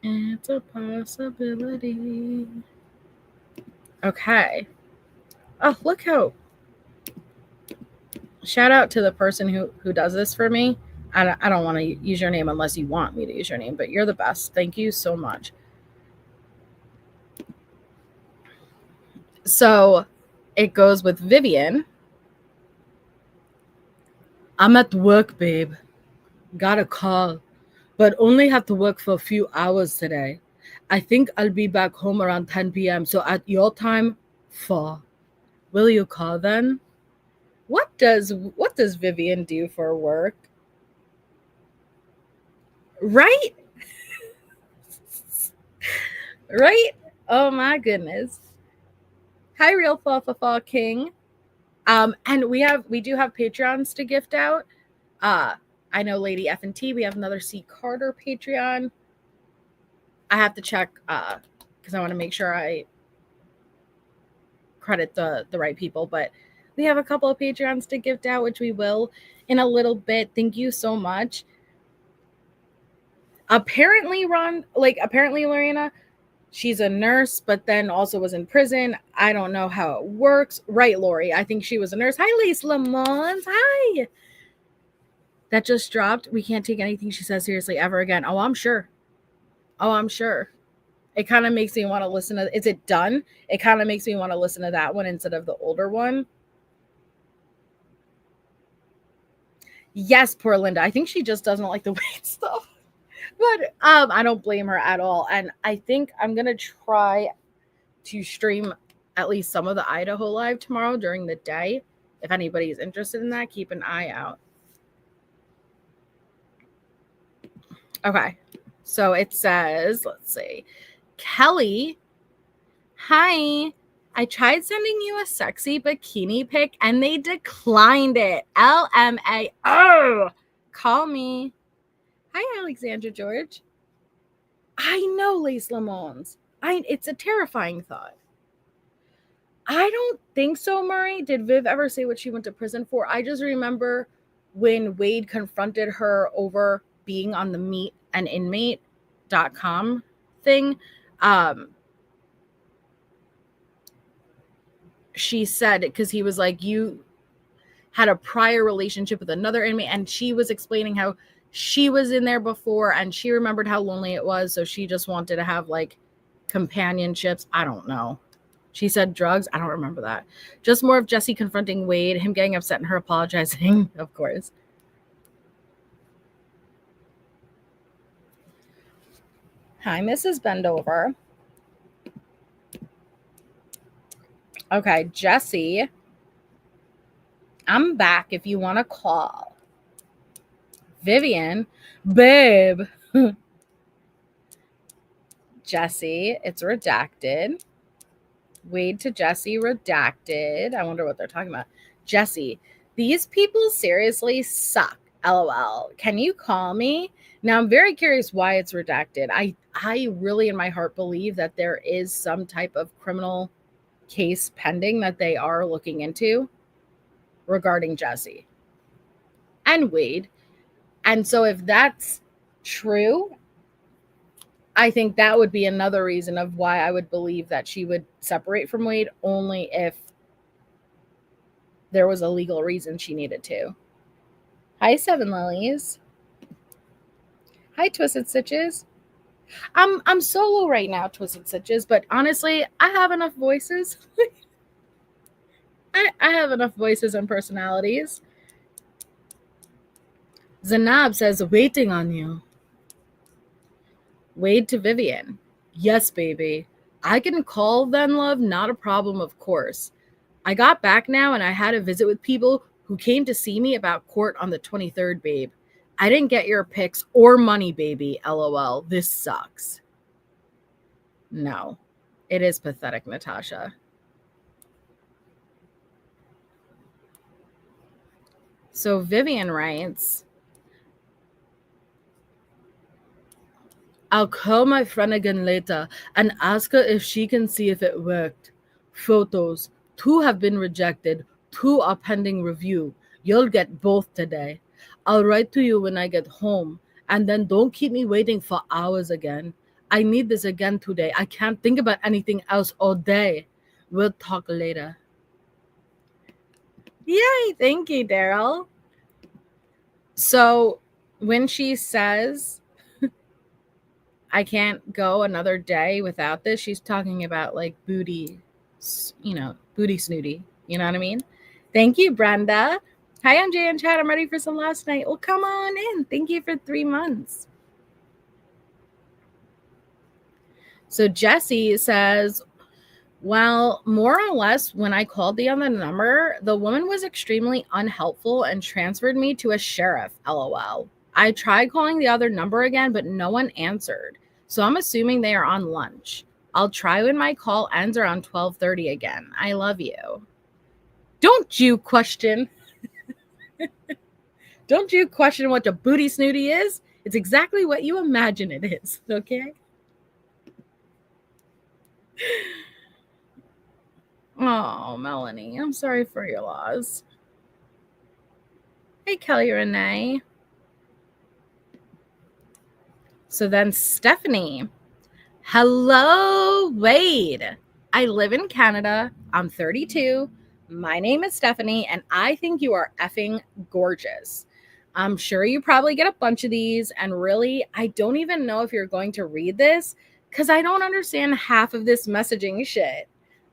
It's a possibility. Okay. Oh, look how. Shout out to the person who does this for me. I don't want to use your name unless you want me to use your name, but you're the best. Thank you so much. So it goes with Vivian. I'm at work, babe. Got a call, but only have to work for a few hours today. I think I'll be back home around 10 p.m. So at your time, 4. Will you call then? What does Vivian do for work? Right? Right? Oh my goodness. Hi, Real Fall King. And we do have Patreons to gift out. I know Lady F&T. We have another C. Carter Patreon. I have to check because I want to make sure I credit the right people. But we have a couple of Patreons to gift out, which we will in a little bit. Thank you so much. Apparently, Lorena, she's a nurse, but then also was in prison. I don't know how it works. Right, Lori? I think she was a nurse. Hi, Lise Lamont. Hi. That just dropped. We can't take anything she says seriously ever again. Oh, I'm sure. It kind of makes me want to listen to. Is it done? It kind of makes me want to listen to that one instead of the older one. Yes, poor Linda. I think she just doesn't like the Wade stuff. But I don't blame her at all. And I think I'm going to try to stream at least some of the Idaho Live tomorrow during the day. If anybody is interested in that, keep an eye out. Okay. So it says, let's see. Kelly, hi. I tried sending you a sexy bikini pic and they declined it. LMAO. Call me. Hi, Alexandra George. I know, Lace Lamons. It's a terrifying thought. I don't think so, Murray. Did Viv ever say what she went to prison for? I just remember when Wade confronted her over being on the meet and inmate.com thing. She said, because he was like, you had a prior relationship with another inmate, and she was explaining how she was in there before and she remembered how lonely it was. So she just wanted to have like companionships. I don't know. She said drugs. I don't remember that. Just more of Jesse confronting Wade, him getting upset and her apologizing, of course. Hi, Mrs. Bendover. Okay, Jesse, I'm back if you want to call. Vivian, babe. Jesse, it's redacted. Wade to Jesse, redacted. I wonder what they're talking about. Jesse, these people seriously suck. LOL. Can you call me? Now, I'm very curious why it's redacted. I really, in my heart, believe that there is some type of criminal case pending that they are looking into regarding Jesse and Wade. And so if that's true, I think that would be another reason of why I would believe that she would separate from Wade, only if there was a legal reason she needed to. Hi, Seven Lilies. Hi, Twisted Stitches. I'm solo right now, Twisted Stitches, but honestly, I have enough voices. I have enough voices and personalities. Zanab says, waiting on you. Wade to Vivian. Yes, baby. I can call then, love. Not a problem, of course. I got back now and I had a visit with people who came to see me about court on the 23rd, babe. I didn't get your pics or money, baby. LOL. This sucks. No, it is pathetic, Natasha. So Vivian writes, I'll call my friend again later and ask her if she can see if it worked. Photos. 2 have been rejected. 2 are pending review. You'll get both today. I'll write to you when I get home. And then don't keep me waiting for hours again. I need this again today. I can't think about anything else all day. We'll talk later. Yay! Thank you, Daryl. So when she says, I can't go another day without this, she's talking about like booty, booty snooty. You know what I mean? Thank you, Brenda. Hi, I'm Jay and Chad. I'm ready for some last night. Well, come on in. Thank you for 3 months. So Jesse says, well, more or less, when I called the other number, the woman was extremely unhelpful and transferred me to a sheriff. LOL. I tried calling the other number again, but no one answered. So I'm assuming they are on lunch. I'll try when my call ends around 12:30 again. I love you. Don't you question. Don't you question what a booty snooty is? It's exactly what you imagine it is, okay? Oh, Melanie, I'm sorry for your loss. Hey, Kelly Renee. So then Stephanie. Hello, Wade. I live in Canada. I'm 32. My name is Stephanie, and I think you are effing gorgeous. I'm sure you probably get a bunch of these, and really, I don't even know if you're going to read this because I don't understand half of this messaging shit.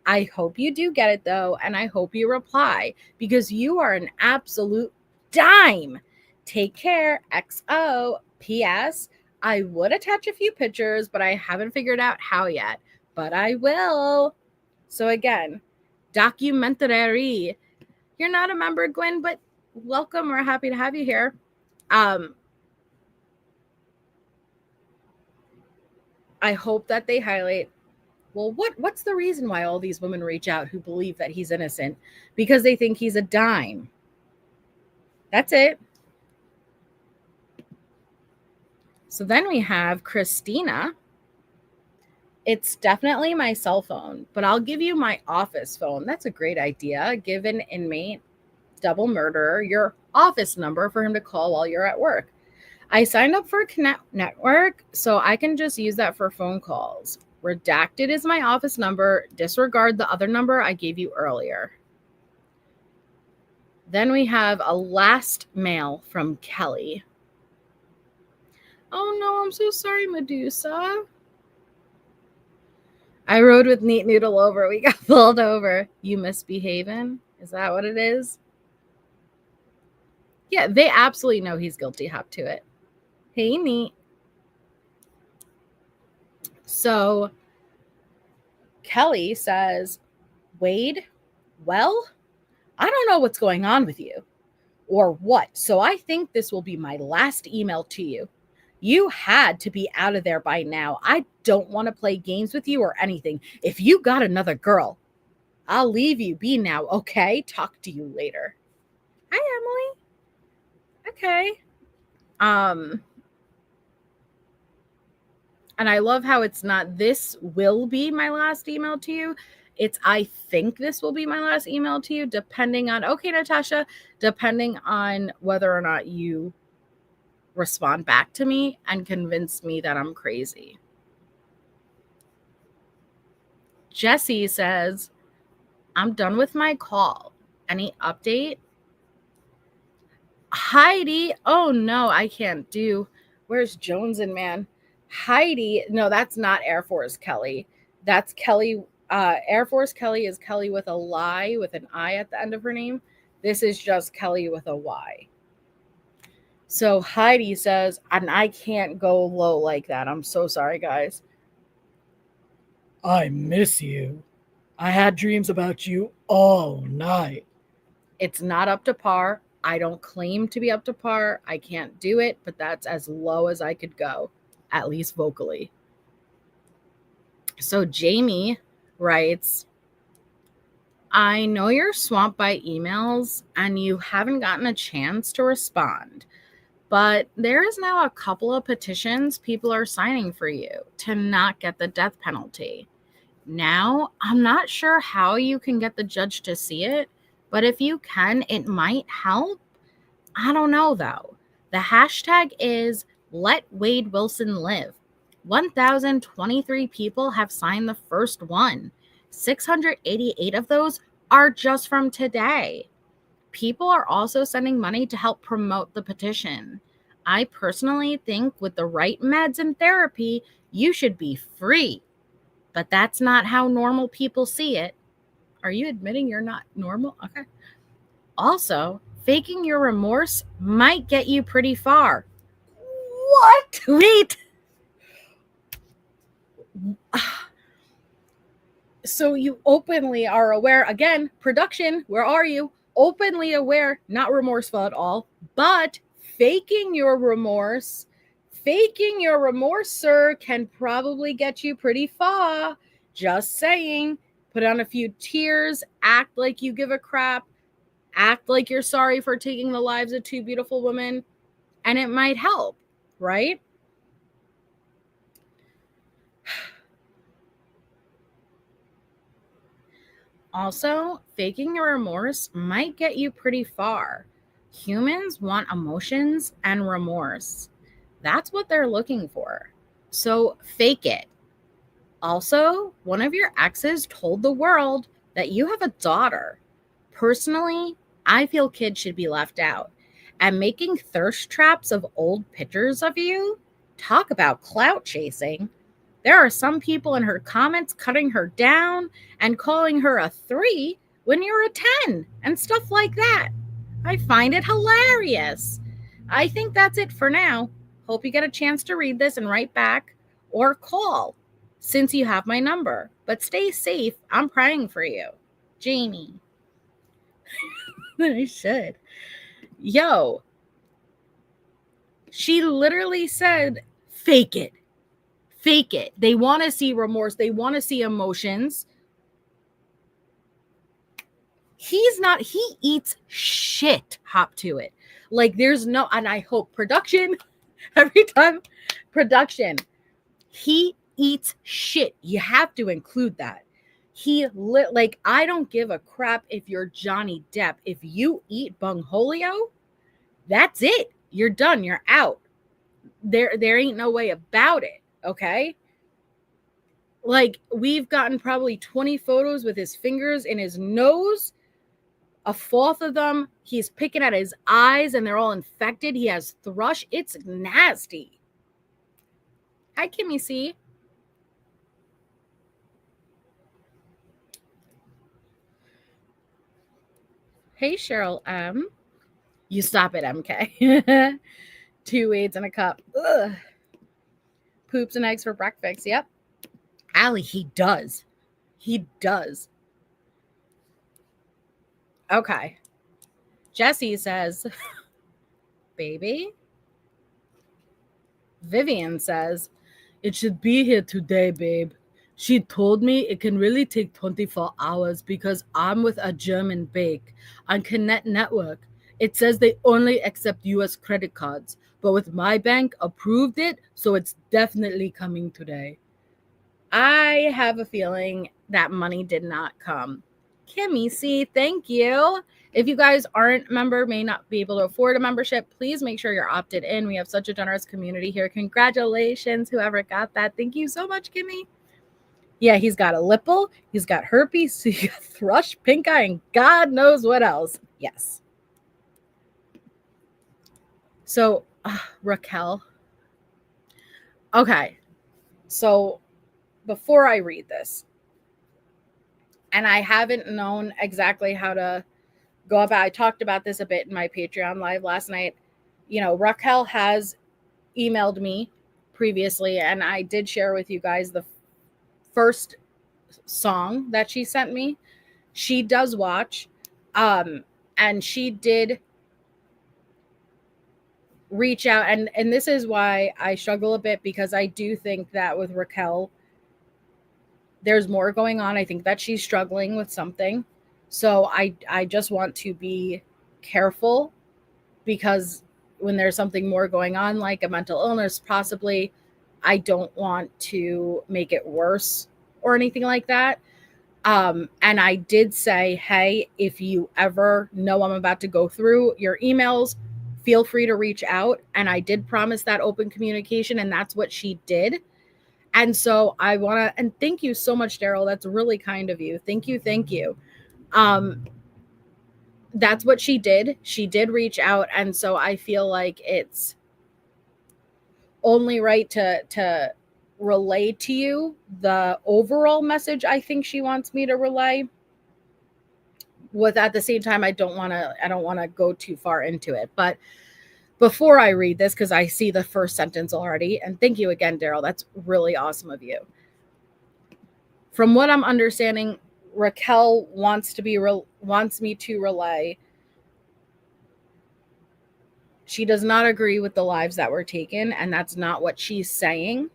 I hope you do get it, though, and I hope you reply because you are an absolute dime. Take care, XO. P.S. I would attach a few pictures, but I haven't figured out how yet. But I will. So again, documentary. You're not a member, Gwen, but welcome. We're happy to have you here. I hope that they highlight, well, what's the reason why all these women reach out who believe that he's innocent? Because they think he's a dime. That's it. So then we have Christina. It's definitely my cell phone, but I'll give you my office phone. That's a great idea. Give an inmate, double murderer, your office number for him to call while you're at work. I signed up for Connect Network, so I can just use that for phone calls. Redacted is my office number. Disregard the other number I gave you earlier. Then we have a last mail from Kelly. Oh no, I'm so sorry, Medusa. I rode with Neat Noodle over. We got pulled over. You misbehaving? Is that what it is? Yeah, they absolutely know he's guilty. Hop to it. Hey, Neat. So Kelly says, Wade, well, I don't know what's going on with you or what. So I think this will be my last email to you. You had to be out of there by now. I don't want to play games with you or anything. If you got another girl, I'll leave you be now, okay? Talk to you later. Hi, Emily. Okay. And I love how it's not this will be my last email to you. It's I think this will be my last email to you, depending on, okay, Natasha, depending on whether or not you respond back to me and convince me that I'm crazy. Jesse says, I'm done with my call. Any update? Heidi, oh no, I can't do. Where's Jones and man? Heidi, no, that's not Air Force Kelly. That's Kelly. Air Force Kelly is Kelly with a lie with an I at the end of her name. This is just Kelly with a Y. So Heidi says, and I can't go low like that. I'm so sorry, guys. I miss you. I had dreams about you all night. It's not up to par. I don't claim to be up to par. I can't do it, but that's as low as I could go, at least vocally. So Jamie writes, I know you're swamped by emails and you haven't gotten a chance to respond, but there is now a couple of petitions people are signing for you to not get the death penalty. Now, I'm not sure how you can get the judge to see it, but if you can, it might help. I don't know, though. The hashtag is Let WadeWilson Live. 1,023 people have signed the first one. 688 of those are just from today. People are also sending money to help promote the petition. I personally think with the right meds and therapy, you should be free. But that's not how normal people see it. Are you admitting you're not normal? Okay. Also, faking your remorse might get you pretty far. What? Wait. So you openly are aware, again, production, where are you? Openly aware, not remorseful at all, but faking your remorse, sir, can probably get you pretty far. Just saying. Put on a few tears, act like you give a crap, act like you're sorry for taking the lives of two beautiful women, and it might help, right? Also, faking your remorse might get you pretty far. Humans want emotions and remorse. That's what they're looking for. So fake it. Also, one of your exes told the world that you have a daughter. Personally, I feel kids should be left out. And making thirst traps of old pictures of you? Talk about clout chasing. There are some people in her comments cutting her down and calling her a 3 when you're a 10 and stuff like that. I find it hilarious. I think that's it for now. Hope you get a chance to read this and write back or call since you have my number. But stay safe. I'm praying for you. Jamie. I should. Yo. She literally said, fake it. Fake it. They want to see remorse. They want to see emotions. He eats shit. Hop to it. Like there's no, and I hope production, every time production, he eats shit. You have to include that. I don't give a crap if you're Johnny Depp. If you eat Bungholio, that's it. You're done. You're out. There ain't no way about it. Okay. Like we've gotten probably 20 photos with his fingers in his nose. A fourth of them, he's picking at his eyes and they're all infected. He has thrush. It's nasty. Hi, Kimmy C. Hey, Cheryl M. You stop it, MK. 2 Wades and a cup. Ugh. Poops and eggs for breakfast. Yep. Allie, he does. He does. Okay. Jesse says, baby. Vivian says, it should be here today, babe. She told me it can really take 24 hours because I'm with a German bank on Connect Network. It says they only accept US credit cards, but with my bank approved it, so it's definitely coming today. I have a feeling that money did not come. Kimmy C, thank you. If you guys aren't a member, may not be able to afford a membership, please make sure you're opted in. We have such a generous community here. Congratulations, whoever got that. Thank you so much, Kimmy. Yeah, he's got a lipple, he's got herpes, he's got thrush, pink eye, and God knows what else. Yes. So, Raquel. Okay. So, before I read this, and I haven't known exactly how to go about, I talked about this a bit in my Patreon live last night. You know, Raquel has emailed me previously, and I did share with you guys the first song that she sent me. She does watch, and she did reach out, and this is why I struggle a bit, because I do think that with Raquel, there's more going on. I think that she's struggling with something. So I just want to be careful, because when there's something more going on, like a mental illness, possibly, I don't want to make it worse or anything like that. And I did say, hey, if you ever know I'm about to go through your emails, feel free to reach out. And I did promise that open communication, and that's what she did. And so I want to, and thank you so much, Daryl. That's really kind of you. Thank you. Thank you. That's what she did. She did reach out. And so I feel like it's only right to relay to you the overall message I think she wants me to relay. With, at the same time, I don't want to go too far into it. But before I read this, because I see the first sentence already, and thank you again, Daryl. That's really awesome of you. From what I'm understanding, Raquel wants me to relay. She does not agree with the lives that were taken, and that's not what she's saying.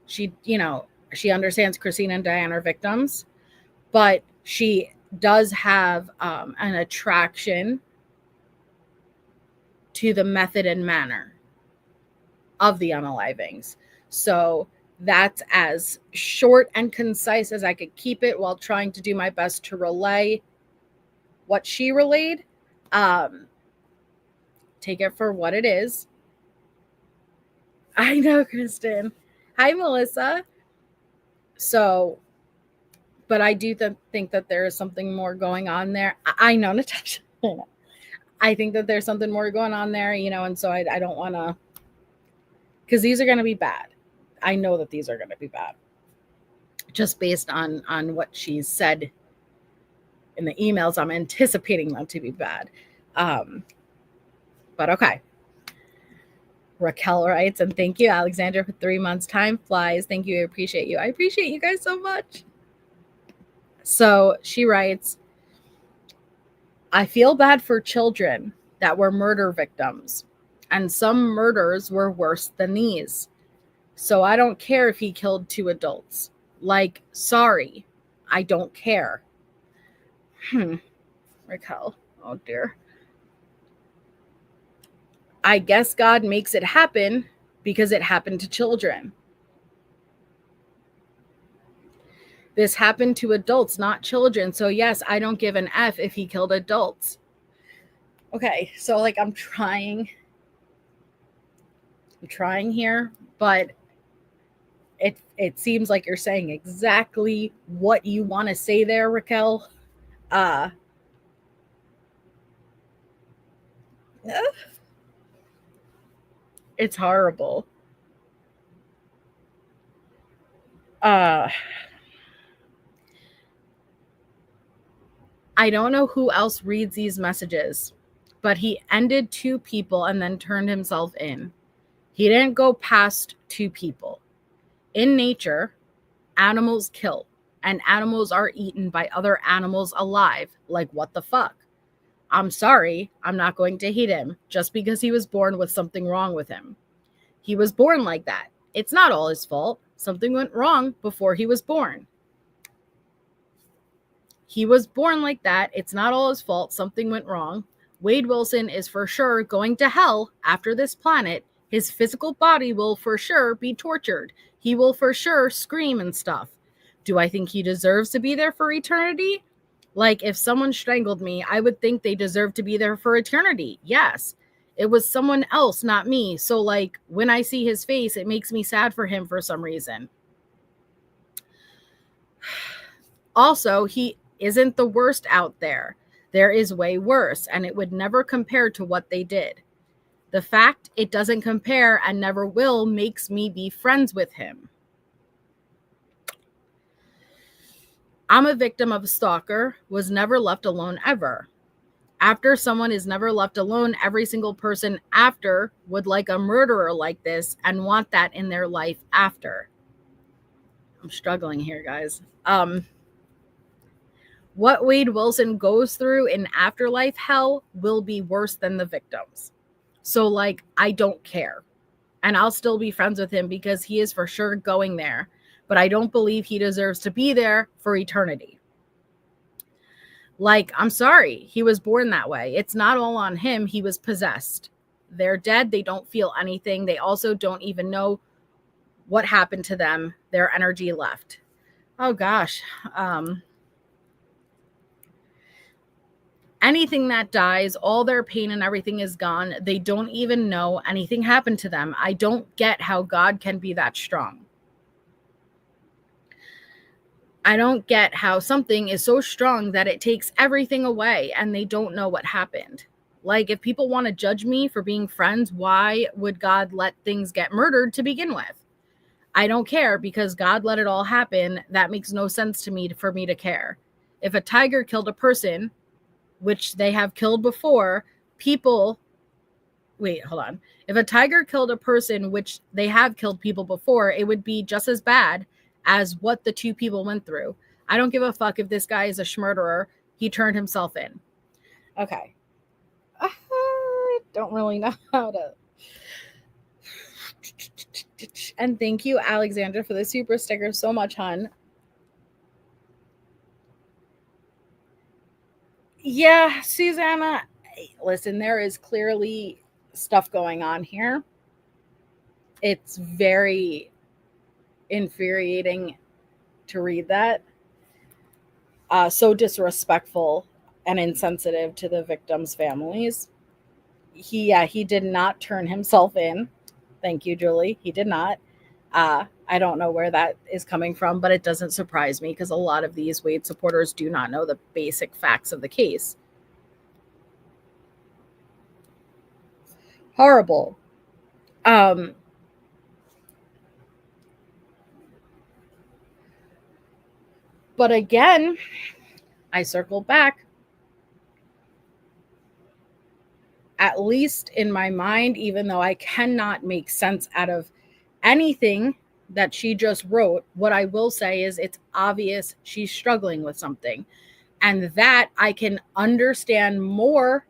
She understands Christine and Diane are victims, but she does have an attraction to the method and manner of the unalivings. So that's as short and concise as I could keep it, while trying to do my best to relay what she relayed. Take it for what it is. I know, Kristen. Hi, Melissa. So, but I do think that there is something more going on there. I know, Natasha. I think that there's something more going on there, and so I don't want to, because these are going to be bad. I know that these are going to be bad, just based on what she said in the emails. I'm anticipating them to be bad. But okay. Raquel writes, and thank you, Alexandra, for 3 months. Time flies. Thank you. I appreciate you. I appreciate you guys so much. So she writes, I feel bad for children that were murder victims, and some murders were worse than these. So I don't care if he killed 2 adults. Like, sorry, I don't care. Raquel, oh dear. I guess God makes it happen because it happened to children. This happened to adults, not children. So yes, I don't give an F if he killed adults. Okay, so like I'm trying here, but it seems like you're saying exactly what you want to say there, Raquel. It's horrible. I don't know who else reads these messages, but he ended 2 people and then turned himself in. He didn't go past 2 people. In nature, animals kill, and animals are eaten by other animals alive. Like, what the fuck? I'm sorry, I'm not going to hate him just because he was born with something wrong with him. He was born like that. It's not all his fault. Something went wrong before he was born. He was born like that. It's not all his fault. Something went wrong. WadeWilson is for sure going to hell after this planet. His physical body will for sure be tortured. He will for sure scream and stuff. Do I think he deserves to be there for eternity? Like, if someone strangled me, I would think they deserve to be there for eternity. Yes. It was someone else, not me. So, like, when I see his face, it makes me sad for him for some reason. Also, he isn't the worst out there. There is way worse, and it would never compare to what they did. The fact it doesn't compare and never will makes me be friends with him. I'm a victim of a stalker, was never left alone ever. After someone is never left alone, every single person after would like a murderer like this and want that in their life after. I'm struggling here, guys. What WadeWilson goes through in afterlife hell will be worse than the victims. So, like, I don't care. And I'll still be friends with him because he is for sure going there. But I don't believe he deserves to be there for eternity. Like, I'm sorry. He was born that way. It's not all on him. He was possessed. They're dead. They don't feel anything. They also don't even know what happened to them. Their energy left. Oh, gosh. Anything that dies, all their pain and everything is gone. They don't even know anything happened to them. I don't get how God can be that strong. I don't get how something is so strong that it takes everything away and they don't know what happened. Like, if people want to judge me for being friends, why would God let things get murdered to begin with? I don't care because God let it all happen. That makes no sense to me for me to care. If a tiger killed a person, which they have killed before, If a tiger killed a person, which they have killed people before, it would be just as bad as what the 2 people went through. I don't give a fuck if this guy is a schmurderer. He turned himself in. Okay. I don't really know how to. And thank you, Alexandra, for the super sticker so much, hon. Yeah, Susanna, listen, there is clearly stuff going on here. It's very infuriating to read that. So disrespectful and insensitive to the victims' families. He did not turn himself in. Thank you, Julie. He did not. I don't know where that is coming from, but it doesn't surprise me because a lot of these Wade supporters do not know the basic facts of the case. Horrible. But again, I circle back. At least in my mind, even though I cannot make sense out of anything that she just wrote, what I will say is it's obvious she's struggling with something. And that I can understand more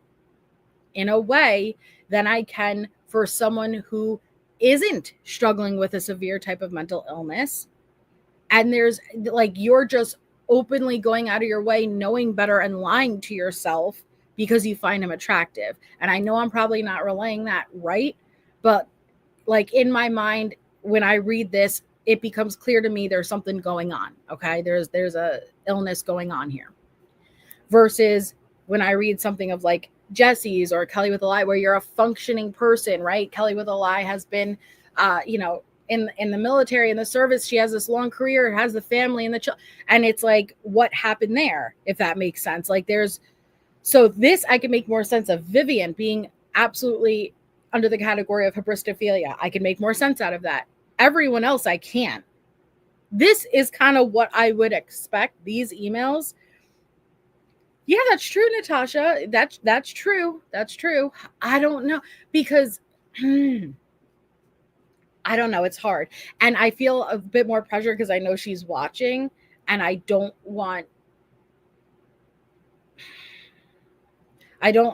in a way than I can for someone who isn't struggling with a severe type of mental illness. And there's like, you're just openly going out of your way, knowing better and lying to yourself because you find him attractive. And I know I'm probably not relaying that right, but like in my mind, when I read this, it becomes clear to me there's something going on. Okay. There's a illness going on here versus when I read something of like Jesse's or Kelly with a Lie, where you're a functioning person, right? Kelly with a Lie has been, in the military, in the service. She has this long career, has the family and the children. And it's like, what happened there? If that makes sense. Like so this, I can make more sense of Vivian being absolutely under the category of hybristophilia. I can make more sense out of that. Everyone else, I can't. This is kind of what I would expect. These emails. Yeah, that's true, Natasha. That's true. That's true. I don't know because I don't know. It's hard. And I feel a bit more pressure because I know she's watching, and I don't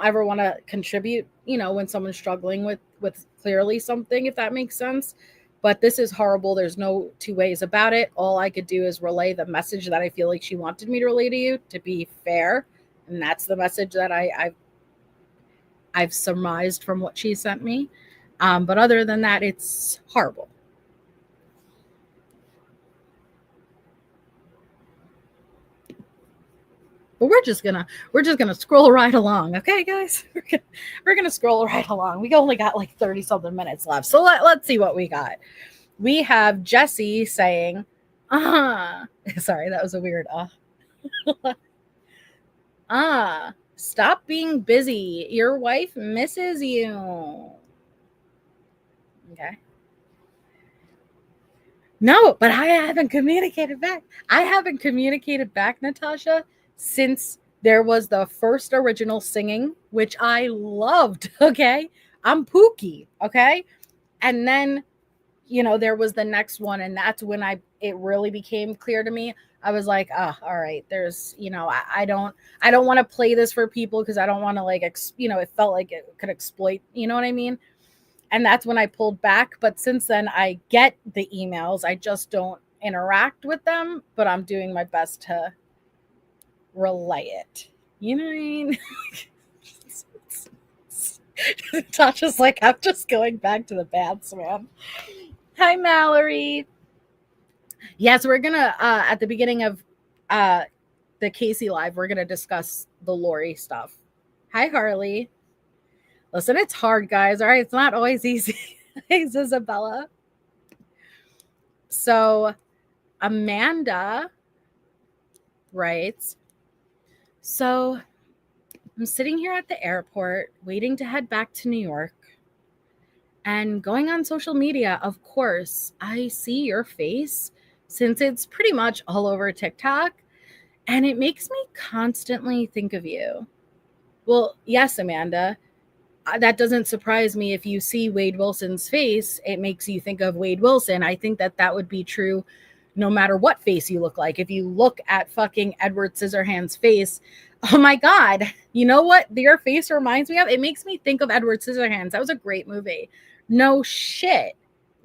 ever want to contribute, when someone's struggling with clearly something, if that makes sense. But this is horrible. There's no two ways about it. All I could do is relay the message that I feel like she wanted me to relay to you, to be fair. And that's the message that I've surmised from what she sent me. But other than that, it's horrible. But we're just gonna scroll right along, okay, guys? We're gonna scroll right along. We only got like 30 something minutes left, so let's see what we got. We have Jesse saying, sorry, that was a weird stop being busy. Your wife misses you. Okay. No, but I haven't communicated back. Natasha, since there was the first original singing, which I loved, okay? I'm Pookie, okay? And then, there was the next one, and that's when it really became clear to me. I was like, all right, there's, I don't want to play this for people because I don't want to it felt like it could exploit, you know what I mean? And that's when I pulled back. But since then, I get the emails. I just don't interact with them, but I'm doing my best to relay it. You know what I mean? Tasha's like, I'm just going back to the baths, man. Hi, Mallory. Yes, we're going to, at the beginning of the Casey Live, we're going to discuss the Lori stuff. Hi, Harley. Listen, it's hard, guys. All right. It's not always easy. Thanks, Isabella. So Amanda writes, so I'm sitting here at the airport waiting to head back to New York and going on social media. Of course, I see your face since it's pretty much all over TikTok, and it makes me constantly think of you. Well, yes, Amanda. That doesn't surprise me. If you see WadeWilson's face, it makes you think of WadeWilson. I think that would be true no matter what face you look like. If you look at fucking Edward Scissorhands' face, oh my God, you know what your face reminds me of? It makes me think of Edward Scissorhands. That was a great movie. No shit.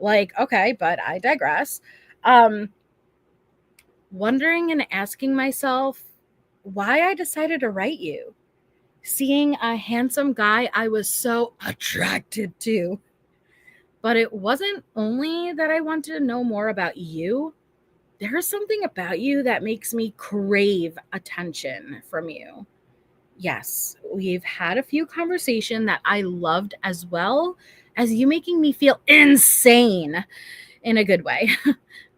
Okay, but I digress. Wondering and asking myself why I decided to write you. Seeing a handsome guy I was so attracted to. But it wasn't only that I wanted to know more about you. There's something about you that makes me crave attention from you. Yes, we've had a few conversations that I loved, as well as you making me feel insane in a good way,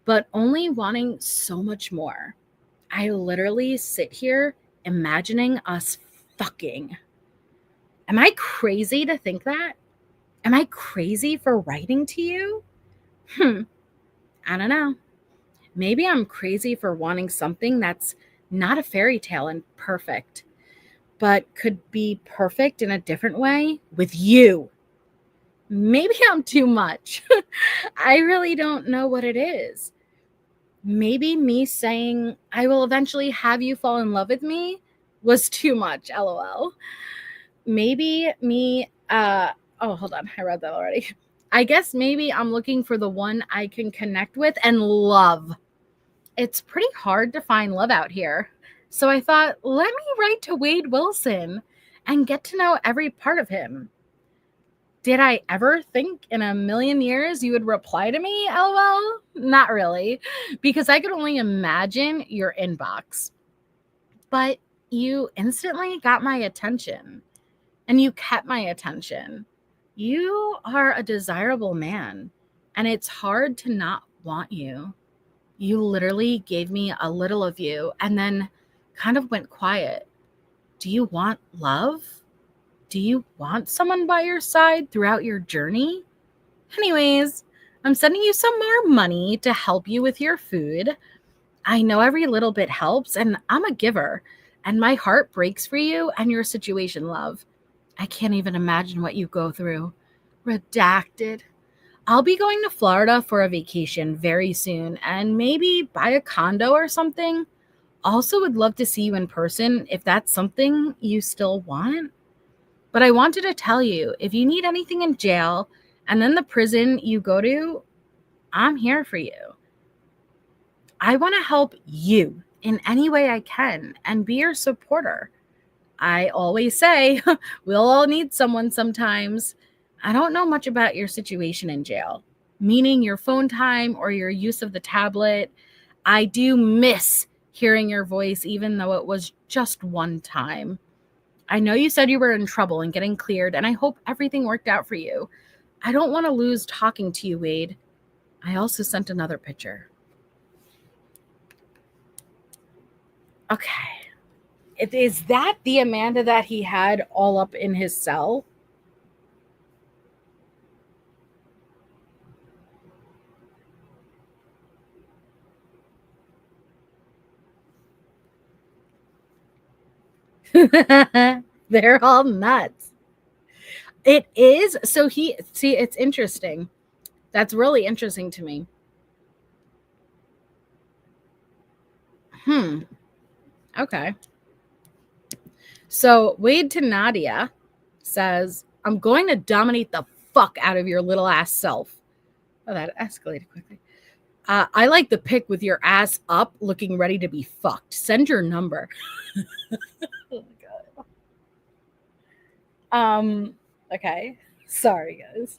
but only wanting so much more. I literally sit here imagining us fucking. Am I crazy to think that? Am I crazy for writing to you? I don't know. Maybe I'm crazy for wanting something that's not a fairy tale and perfect, but could be perfect in a different way with you. Maybe I'm too much. I really don't know what it is. Maybe me saying I will eventually have you fall in love with me was too much, LOL. Maybe me, hold on, I read that already. I guess maybe I'm looking for the one I can connect with and love. It's pretty hard to find love out here. So I thought, let me write to WadeWilson and get to know every part of him. Did I ever think in a million years you would reply to me, LOL? Not really, because I could only imagine your inbox. But you instantly got my attention, and you kept my attention. You are a desirable man, and it's hard to not want you. You literally gave me a little of you and then kind of went quiet. Do you want love? Do you want someone by your side throughout your journey? Anyways, I'm sending you some more money to help you with your food. I know every little bit helps, and I'm a giver, and my heart breaks for you and your situation, love. I can't even imagine what you go through. Redacted. I'll be going to Florida for a vacation very soon and maybe buy a condo or something. Also would love to see you in person if that's something you still want. But I wanted to tell you, if you need anything in jail and then the prison you go to, I'm here for you. I want to help you in any way I can and be your supporter. I always say, we'll all need someone sometimes. I don't know much about your situation in jail, meaning your phone time or your use of the tablet. I do miss hearing your voice, even though it was just one time. I know you said you were in trouble and getting cleared, and I hope everything worked out for you. I don't want to lose talking to you, Wade. I also sent another picture. Okay. Is that the Amanda that he had all up in his cell? They're all nuts. It is. So it's interesting. That's really interesting to me. Okay. So Wade to Nadia says, I'm going to dominate the fuck out of your little ass self. Oh, that escalated quickly. I like the pic with your ass up looking ready to be fucked. Send your number. Oh my God. Okay. Sorry, guys.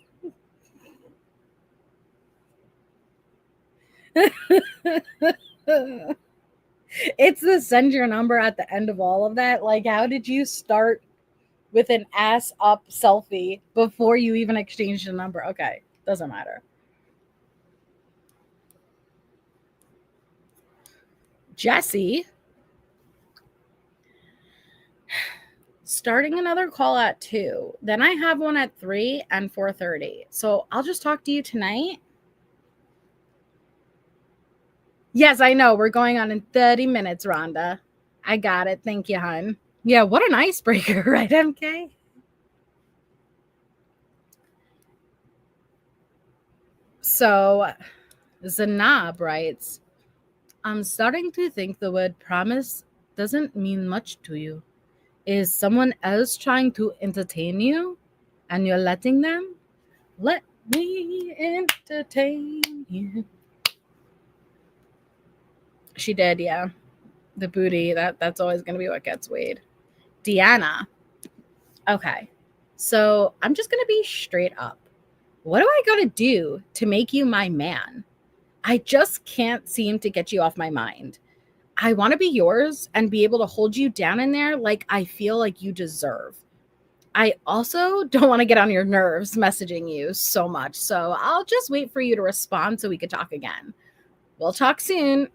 It's the send your number at the end of all of that. Like, how did you start with an ass up selfie before you even exchanged the number? Okay, doesn't matter. Jesse, starting another call at 2. Then I have one at 3 and 4:30. So I'll just talk to you tonight. Yes, I know. We're going on in 30 minutes, Rhonda. I got it. Thank you, hon. Yeah, what an icebreaker, right, MK? So Zanab writes, I'm starting to think the word promise doesn't mean much to you. Is someone else trying to entertain you and you're letting them? Let me entertain you. She did, yeah. The booty, that's always going to be what gets Wade. Deanna. Okay. So I'm just going to be straight up. What do I got to do to make you my man? I just can't seem to get you off my mind. I want to be yours and be able to hold you down in there like I feel like you deserve. I also don't want to get on your nerves messaging you so much. So I'll just wait for you to respond so we can talk again. We'll talk soon.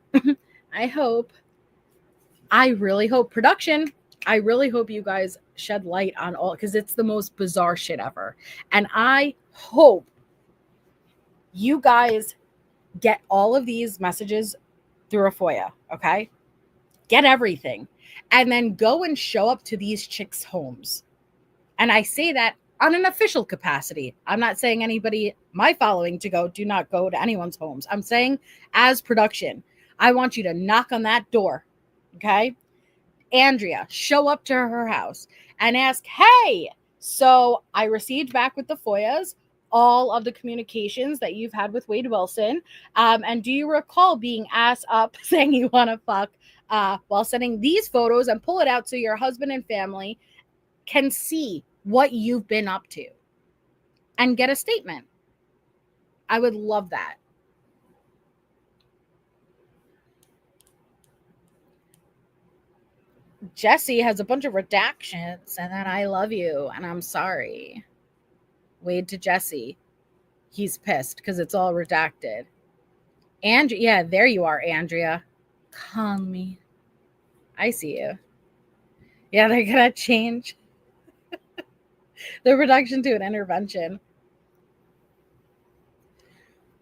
I hope. I really hope production. I really hope you guys shed light on all, because it's the most bizarre shit ever. And I hope you guys get all of these messages through a FOIA, okay? Get everything. And then go and show up to these chicks' homes. And I say that on an official capacity. I'm not saying anybody, my following to go, do not go to anyone's homes. I'm saying as production, I want you to knock on that door, okay? Andrea, show up to her house and ask, hey, so I received back with the FOIAs all of the communications that you've had with WadeWilson. And do you recall being asked up saying you want to fuck while sending these photos, and pull it out so your husband and family can see what you've been up to and get a statement. I would love that. Jesse has a bunch of redactions and then I love you and I'm sorry. Wade to Jesse. He's pissed because it's all redacted. Andrea, yeah, there you are, Andrea. Call me. I see you. Yeah, they're gonna change the reduction to an intervention.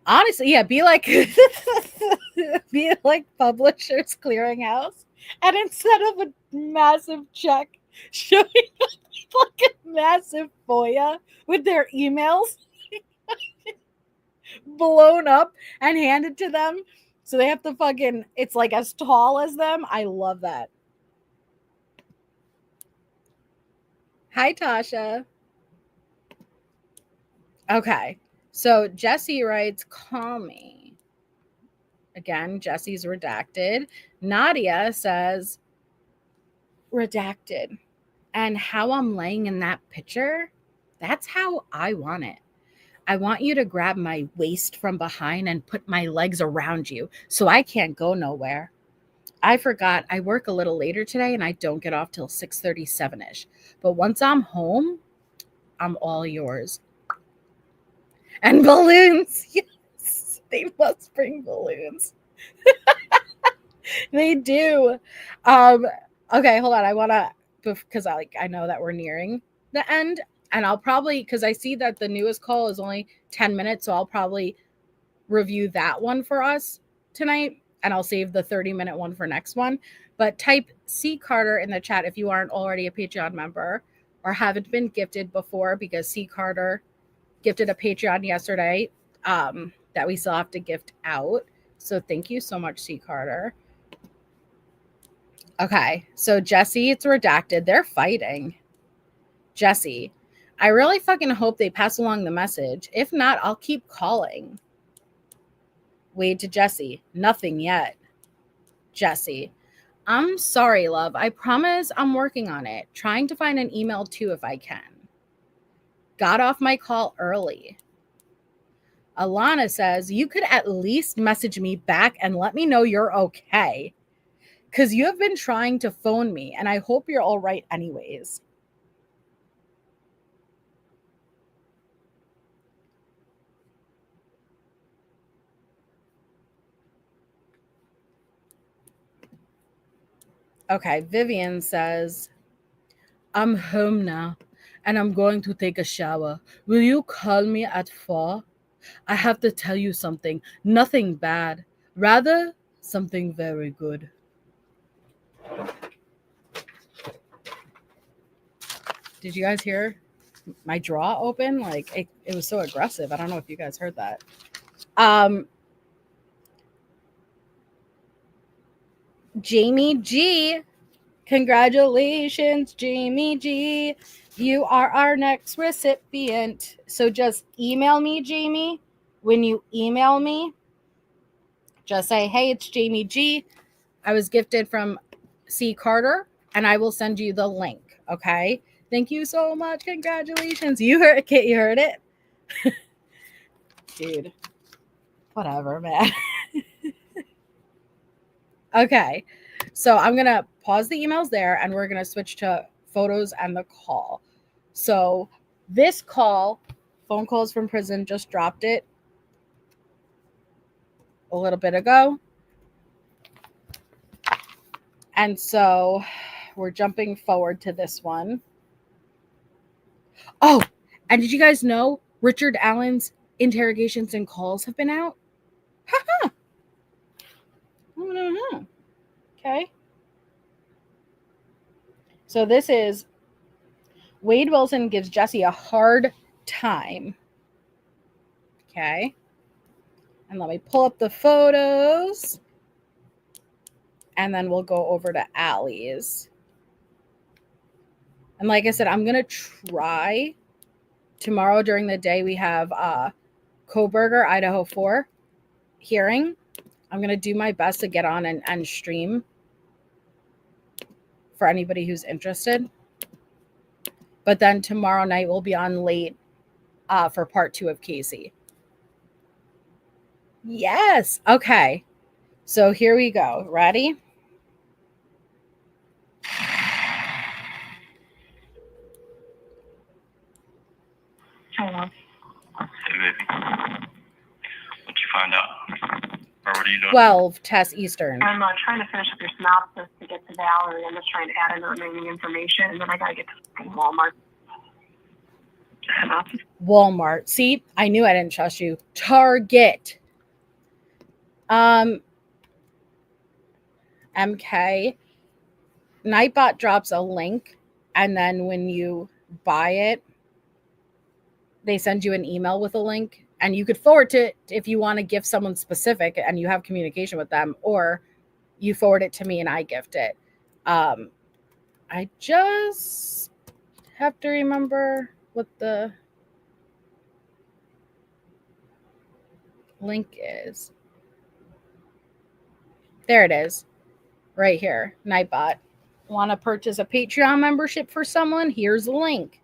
Honestly, yeah, be like Publishers Clearinghouse, and instead of a massive check showing up like a massive FOIA with their emails, blown up and handed to them. So they have to fucking, it's like as tall as them. I love that. Hi, Tasha. Okay. So Jesse writes, call me. Again, Jesse's redacted. Nadia says, redacted. And how I'm laying in that picture, that's how I want it. I want you to grab my waist from behind and put my legs around you so I can't go nowhere. I forgot I work a little later today and I don't get off till 6:37ish. But once I'm home, I'm all yours. And balloons. Yes, they must bring balloons. They do. Okay, hold on. I want to, because I know that we're nearing the end, and I'll probably, because I see that the newest call is only 10 minutes, so I'll probably review that one for us tonight, and I'll save the 30-minute one for next one. But type C Carter in the chat if you aren't already a Patreon member or haven't been gifted before, because C Carter gifted a Patreon yesterday that we still have to gift out. So thank you so much, C Carter. Okay, so Jesse, it's redacted. They're fighting. Jesse, I really fucking hope they pass along the message. If not, I'll keep calling. Wade to Jesse, nothing yet. Jesse, I'm sorry, love. I promise I'm working on it. Trying to find an email too if I can. Got off my call early. Alana says, you could at least message me back and let me know you're okay. Because you have been trying to phone me, and I hope you're all right anyways. Okay, Vivian says, I'm home now, and I'm going to take a shower. Will you call me at 4? I have to tell you something. Nothing bad. Rather, something very good. Did you guys hear my draw open? Like, it was so aggressive. I don't know if you guys heard that. Jamie G. Congratulations, Jamie G. You are our next recipient. So just email me, Jamie. When you email me, just say, hey, it's Jamie G. I was gifted from C. Carter, and I will send you the link. Okay? Thank you so much. Congratulations. You heard it. You heard it? Dude. Whatever, man. Okay. So I'm going to pause the emails there, and we're going to switch to photos and the call. So this call, phone calls from prison, just dropped it a little bit ago. And so we're jumping forward to this one. Oh, and did you guys know Richard Allen's interrogations and calls have been out? Ha-ha. Okay. So this is WadeWilson gives Jesse a hard time. Okay. And let me pull up the photos. And then we'll go over to Allie's. And like I said, I'm going to try tomorrow during the day. We have Coburger, Idaho 4 hearing. I'm going to do my best to get on and stream for anybody who's interested. But then tomorrow night we'll be on late for part 2 of Casey. Yes. Okay. So here we go. Ready? Hello. Hey, baby. What'd you find out? Or what are you doing? 12 Tess Eastern. I'm trying to finish up your synopsis to get to Valerie. I'm just trying to add in the remaining information, and then I gotta get to Walmart. Walmart. See, I knew I didn't trust you. Target. MK. Nightbot drops a link, and then when you buy it, they send you an email with a link And you could forward to if you want to gift someone specific and you have communication with them, or you forward it to me and I gift it. I just have to remember what the link is. There it is. Right here. Nightbot. Want to purchase a Patreon membership for someone? Here's the link.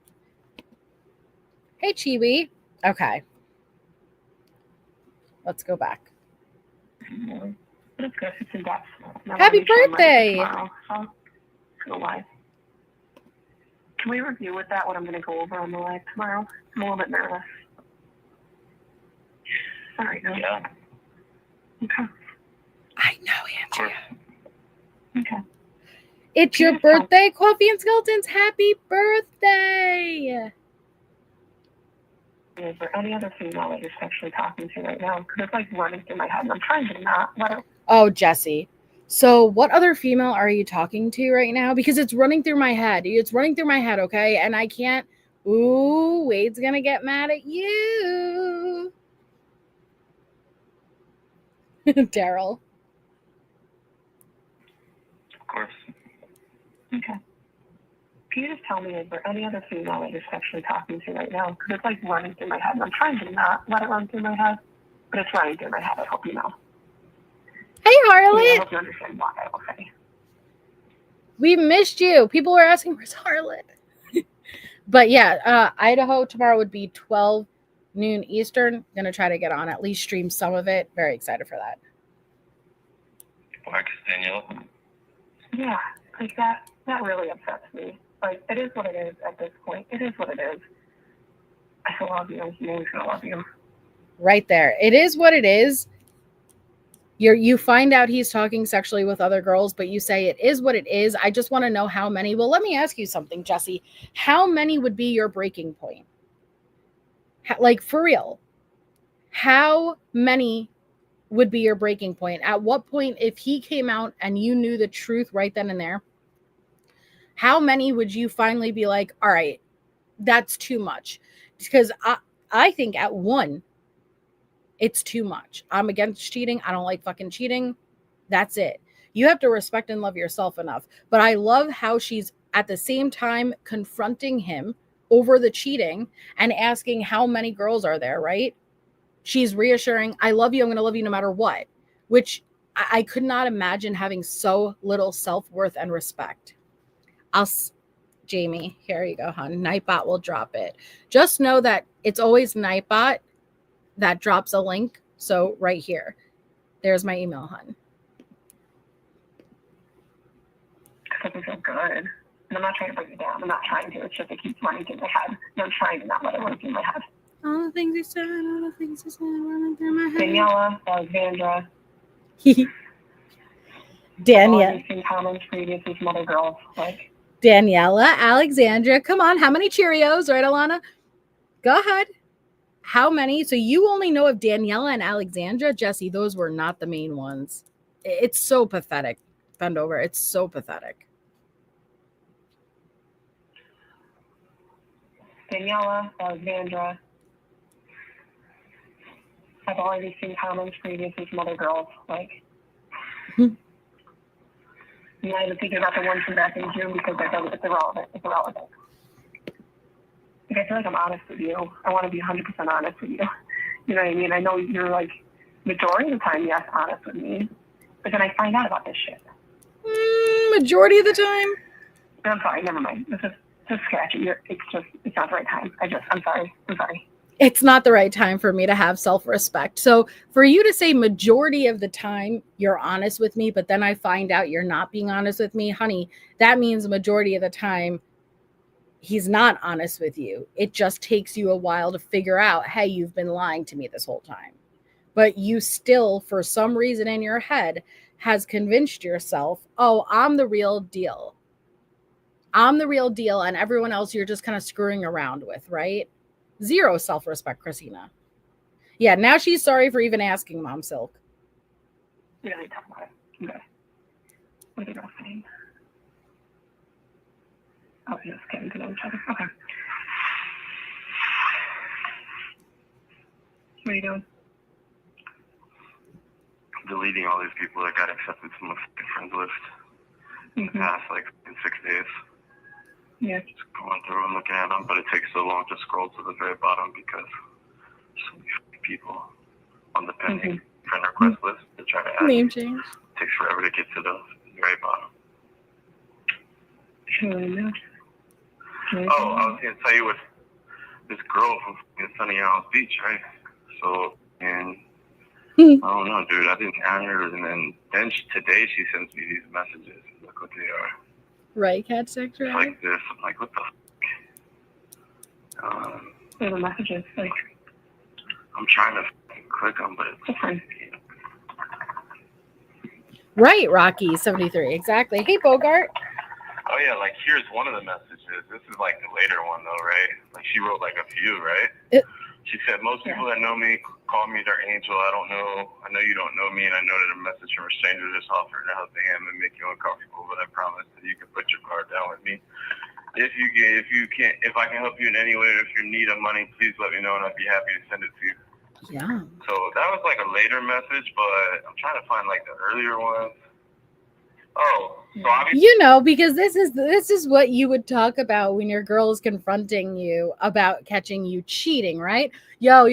Hey, Chibi. Okay. Let's go back. That's good. It's in depth. Happy birthday! Live. Can we review with that what I'm going to go over on the live tomorrow? I'm a little bit nervous. All right. Yeah. Okay. I know, Andrea. Okay. It's your birthday, Coffee and Skeletons. Happy birthday! Is there any other female that you're sexually talking to right now? Because it's like running through my head, and I'm trying to not let it. Oh, Jesse. So what other female are you talking to right now? Because it's running through my head. It's running through my head, okay? And I can't. Ooh, Wade's going to get mad at you. Daryl. Of course. Okay. Can you just tell me, is there any other female that you're sexually talking to right now? Because it's like running through my head, and I'm trying to not let it run through my head, but it's running through my head. I hope you know. Hey, Harlot. I hope you understand why I will say. We missed you. People were asking, where's Harlot? But yeah, Idaho tomorrow would be 12 noon Eastern. Going to try to get on, at least stream some of it. Very excited for that. Marcus, Danielle. Yeah, like that really upsets me. Like, it is what it is at this point. It is what it is. I still love you. I'm always going to love you. Right there. It is what it is. You find out he's talking sexually with other girls, but you say it is what it is. I just want to know how many. Well, let me ask you something, Jesse. How many would be your breaking point? Like, for real. How many would be your breaking point? At what point, if he came out and you knew the truth right then and there, how many would you finally be like, all right, that's too much? Because I think at one, it's too much. I'm against cheating. I don't like fucking cheating. That's it. You have to respect and love yourself enough. But I love how she's at the same time confronting him over the cheating and asking how many girls are there, right? She's reassuring, I love you. I'm going to love you no matter what, which I could not imagine having so little self-worth and respect. Jamie, here you go, hon. Nightbot will drop it. Just know that it's always Nightbot that drops a link. So right here, there's my email, hon. It doesn't feel good. And I'm not trying to bring you down. I'm not trying to. It's just it keeps running through my head. And I'm trying to not let it run through my head. All the things he said, running through my head. Daniela, Alexandra. Danielle. I've seen comments previously from other girls. Like, Daniela, Alexandra. Come on. How many Cheerios, right, Alana? Go ahead. How many? So you only know of Daniela and Alexandra. Jesse, those were not the main ones. It's so pathetic. Bend over. It's so pathetic. Daniela, Alexandra. I've already seen comments previously from other girls. Like, I'm not even thinking about the ones from back in June because it's irrelevant. It's irrelevant. Like, I feel like I'm honest with you. I want to be 100% honest with you. You know what I mean? I know you're, like, majority of the time, yes, honest with me. But then I find out about this shit. Majority of the time? I'm sorry. Never mind. This is just scratchy. It's not the right time. I'm sorry. It's not the right time for me to have self-respect. So for you to say majority of the time you're honest with me, but then I find out you're not being honest with me, honey, that means majority of the time he's not honest with you. It just takes you a while to figure out, hey, you've been lying to me this whole time. But you still, for some reason in your head, has convinced yourself, oh, I'm the real deal. I'm the real deal, and everyone else you're just kind of screwing around with, right? Zero self-respect, Christina. Yeah, now she's sorry for even asking, Mom Silk. We don't need to talk about it. Okay. What are you saying? Oh, you're just getting to know each other. Okay. We doing? Deleting all these people that got accepted from my friends list in the past, like, in 6 days. Yeah. Just going through and looking at them, but it takes so long to scroll to the very bottom because so many people on the pending friend request list to try to add. Name change. It takes forever to get to the very bottom. Oh, I was going to tell you with this girl from Sunny Isles Beach, right? So, and I don't know, dude. I didn't add her, and then today she sends me these messages. Look what they are. Right, cat sector. It's like this. I'm like, what the fuck? What are the messages? Like, I'm trying to click them, but it's fine. Right, Rocky 73. Exactly. Hey, Bogart. Oh yeah, like here's one of the messages. This is like the later one though, right? Like she wrote like a few, right? She said, most people that know me call me their angel. I don't know. I know you don't know me, and I know that a message from a stranger just offered to help him and make you uncomfortable, but I promise that you can put your card down with me. If I can help you in any way, or if you're in need of money, please let me know, and I'd be happy to send it to you. Yeah. So that was like a later message, but I'm trying to find like the earlier ones. Oh, so obviously, you know, because this is what you would talk about when your girl is confronting you about catching you cheating, right? Yo.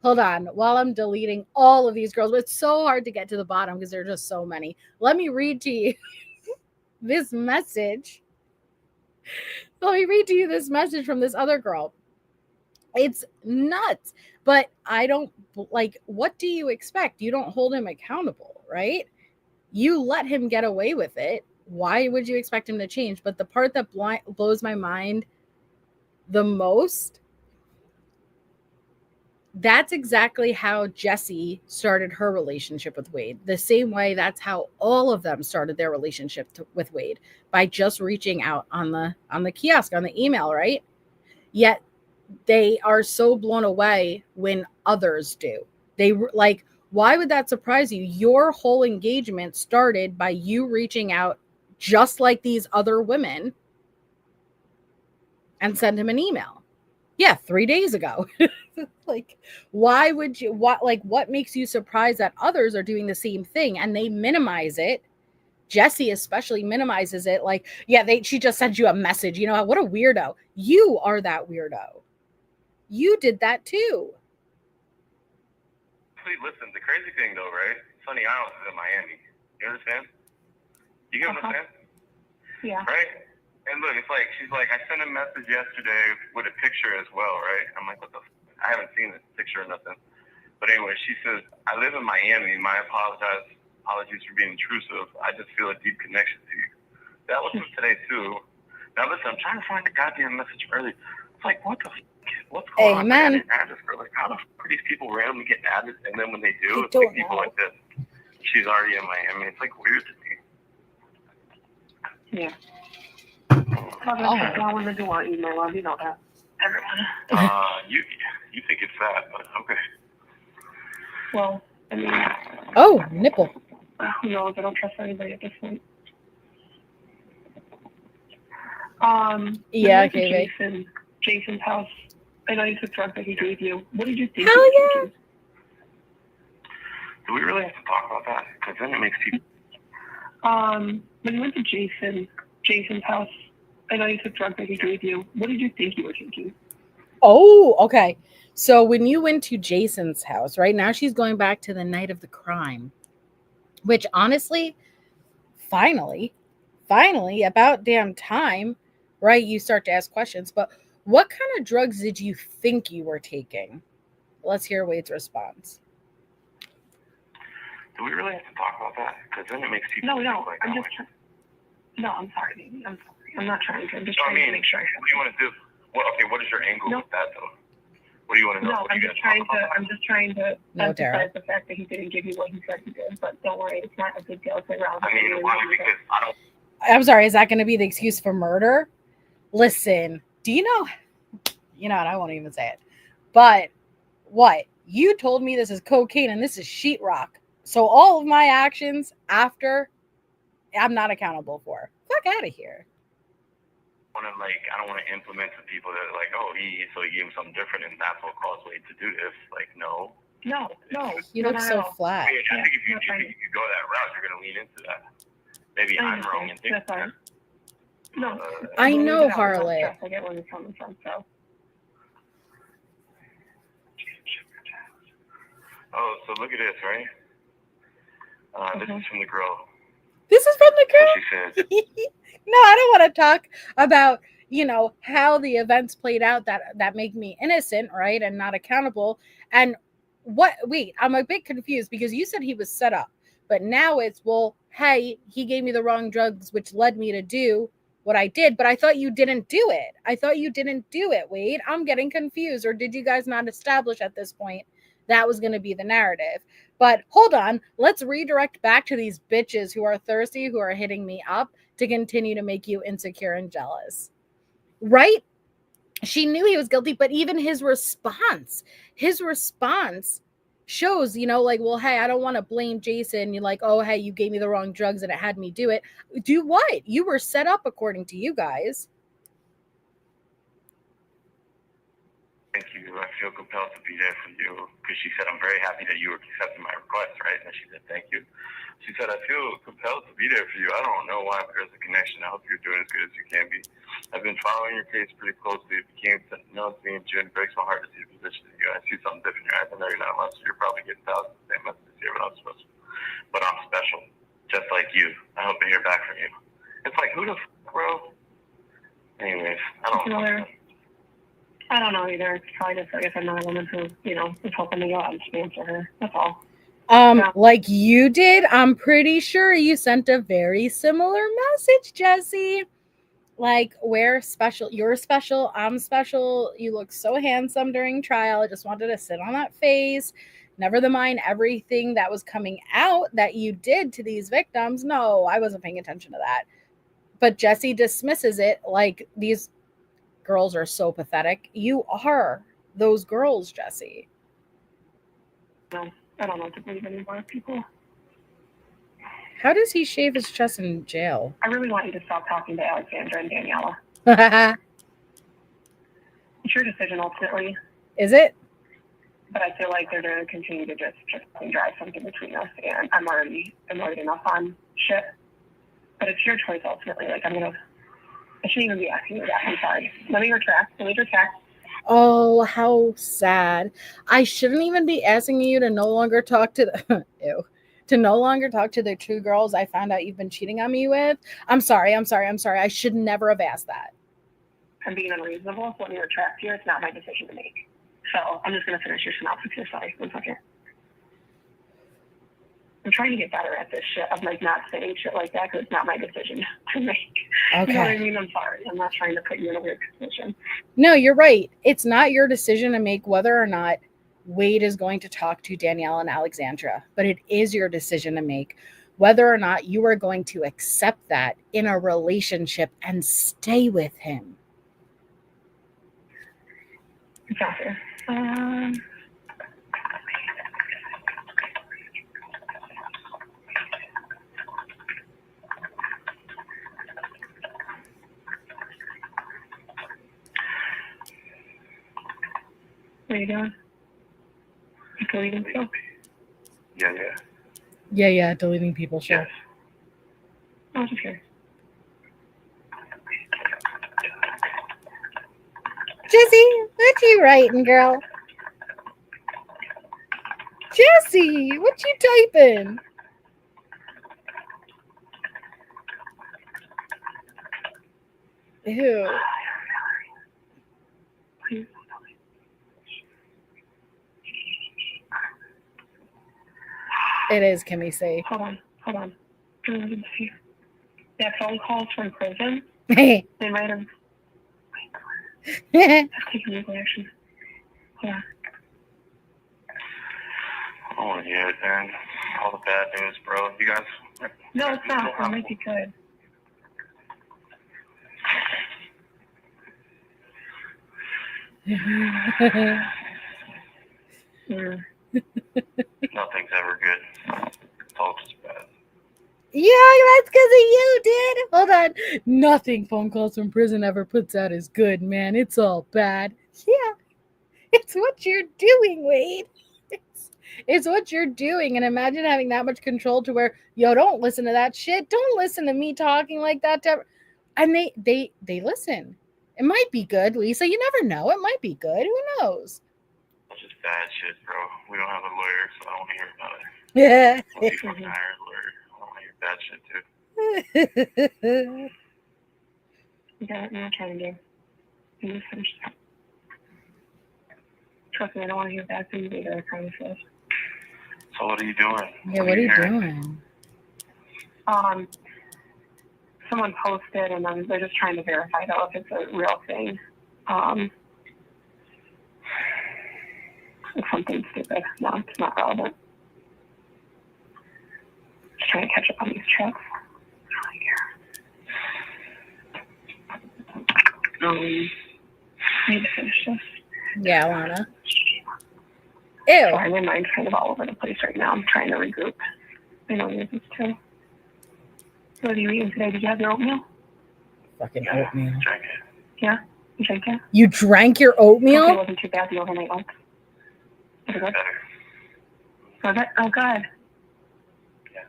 Hold on. While I'm deleting all of these girls, it's so hard to get to the bottom because there are just so many. Let me read to you this message. Let me read to you this message from this other girl. It's nuts. But I don't like, what do you expect? You don't hold him accountable, right? You let him get away with it. Why would you expect him to change? But the part that blows my mind the most, that's exactly how Jessie started her relationship with Wade. The same way that's how all of them started their relationship with Wade, by just reaching out on the kiosk, on the email, right? Yet they are so blown away when others do. They like, why would that surprise you? Your whole engagement started by you reaching out just like these other women and send him an email. Yeah, 3 days ago. Like, why would you, what makes you surprised that others are doing the same thing and they minimize it? Jessie especially minimizes it. Like, yeah, she just sent you a message. You know, what a weirdo. You are that weirdo. You did that too. Listen, the crazy thing though, right? Sunny Isles is in Miami. You understand? You get what I'm saying? Yeah. Right? And look, it's like, she's like, I sent a message yesterday with a picture as well, right? I'm like, what the I haven't seen this picture or nothing. But anyway, she says, I live in Miami. Apologies for being intrusive. I just feel a deep connection to you. That was from today too. Now listen, I'm trying to find the goddamn message early. It's like, what the what's going on? Amen. Like, how the fuck are these people randomly getting added? And then when they do, it's don't like people know. like this. She's already in Miami. It's like weird to me. Yeah. I want to do our email. Love, you know that. Everyone. You think it's that, but okay. Well, I mean. Oh, nipple. Who knows? I don't trust anybody at this point. Yeah, we went okay, to Jason's house. I know you took drugs that he gave you. What did you think? Hell yeah. Do we really have to talk about that? Because then it makes people. When you went to Jason's house, I know you took drugs that he gave you. What did you think you were taking? Oh, okay. So when you went to Jason's house, right now she's going back to the night of the crime, which honestly, finally, about damn time, right? You start to ask questions. But what kind of drugs did you think you were taking? Let's hear Wade's response. Do we really have to talk about that? Because then it makes people. No. I'm sorry, baby. I'm sorry. I'm not trying to. I'm just trying to make sure. What do you want to do? What is your angle with that, though? What do you want to know? No, I'm just trying to emphasize the fact that he didn't give you what he said he did. But don't worry, it's not a big deal. It's irrelevant. I mean, why? Because I don't. I'm sorry, is that going to be the excuse for murder? Listen, do you know what, I won't even say it. But what? You told me this is cocaine and this is sheetrock. So all of my actions after, I'm not accountable for. Fuck out of here. I don't want to implement to people that are like, oh, he gave him something different, and that's what caused Wade to do this. Like, no. No. You look so flat. I mean, I think if you go that route, you're going to lean into that. Maybe I'm wrong in thinking that. No. I know, Harlot. I get where you're coming from, so. Oh, so look at this, right? This is from the girl. This is from the girl? She says. No, I don't want to talk about, how the events played out that make me innocent, right? And not accountable. And wait, I'm a bit confused because you said he was set up. But now it's, well, hey, he gave me the wrong drugs, which led me to do what I did. But I thought you didn't do it. Wade, I'm getting confused. Or did you guys not establish at this point that was going to be the narrative? But hold on, let's redirect back to these bitches who are thirsty, who are hitting me up to continue to make you insecure and jealous. Right? She knew he was guilty, but even his response shows, well, hey, I don't want to blame Jason. You're like, oh, hey, you gave me the wrong drugs and it had me do it. Do what? You were set up according to you guys. Thank you. I feel compelled to be there for you because she said, I'm very happy that you were accepting my request, right? And she said, thank you. She said, I feel compelled to be there for you. I don't know why, but there's a connection. I hope you're doing as good as you can be. I've been following your case pretty closely. It became known to me in June. It breaks my heart to see the position of you. I see something different in your eyes. I know you're not much. You're probably getting thousands of the same messages here, but I'm special. But I'm special, just like you. I hope to hear back from you. It's like, who the bro? Anyways, I don't know. I don't know either. It's probably just, another woman who, is hoping to go out and answer her. That's all. Like you did, I'm pretty sure you sent a very similar message, Jesse. Like, we're special, you're special, I'm special, you look so handsome during trial, I just wanted to sit on that face. Never mind everything that was coming out that you did to these victims. No, I wasn't paying attention to that. But Jesse dismisses it like these girls are so pathetic. You are those girls, Jesse. No, I don't know what to believe anymore, people. How does he shave his chest in jail? I really want you to stop talking to Alexandra and Daniela. It's your decision ultimately. Is it? But I feel like they're going to continue to just drive something between us, and I'm already annoyed enough on shit. But it's your choice ultimately. Like, I shouldn't even be asking you that. I'm sorry. Let me retract. Oh, how sad. I shouldn't even be asking you to no longer talk to the the two girls I found out you've been cheating on me with. I'm sorry. I should never have asked that. I'm being unreasonable. So let me retract here. It's not my decision to make. So I'm just going to finish your synopsis here. Sorry. 1 second. I'm trying to get better at this shit of not saying shit like that because it's not my decision to make. Okay. You know what I mean? I'm sorry. I'm not trying to put you in a weird position. No, you're right. It's not your decision to make whether or not Wade is going to talk to Danielle and Alexandra, but it is your decision to make whether or not you are going to accept that in a relationship and stay with him. Exactly. What are you doing? You deleting people? Yeah. Deleting people, sure. Yes. I was just curious. Jesse, what you writing, girl? Jesse, what you typing? Ew. It is, can we say? Hold on. Yeah, phone calls from prison. Hey. They might have taken legal action. Hold on. Oh, yeah, man. All the bad news, bro. You guys... No, it's not. It might be good. Nothing's ever good. It's all just bad. Yeah, that's because of you, dude. Hold on. Nothing phone calls from prison ever puts out is good, man. It's all bad. Yeah, it's what you're doing, Wade. It's what you're doing. And imagine having that much control to where, yo, don't listen to that shit. Don't listen to me talking like that. And they listen. It might be good, Lisa. You never know. It might be good. Who knows? That's just bad shit, bro. We don't have a lawyer, so I don't want to hear about it. Yeah. Well, you fucking hire a lawyer. I don't want to hear bad shit, too. Yeah, I'm not trying to do. I'm just finished. Trust me, I don't want to hear bad things either, I promise you. So what are you doing? Yeah, what are you doing? Someone posted, and then they're just trying to verify though if it's a real thing. It's something stupid. No, it's not relevant. Just trying to catch up on these checks. I need to finish this. Yeah, Lana. Ew. Sorry, my mind's kind of all over the place right now. I'm trying to regroup. I know yours is too. What are you eating today? Did you have your oatmeal? Fucking oatmeal. Drank it. Yeah? You drank it? You drank your oatmeal? Okay, it wasn't too bad, the overnight oats. Was it good? Better. Was it? Oh, good. Yeah.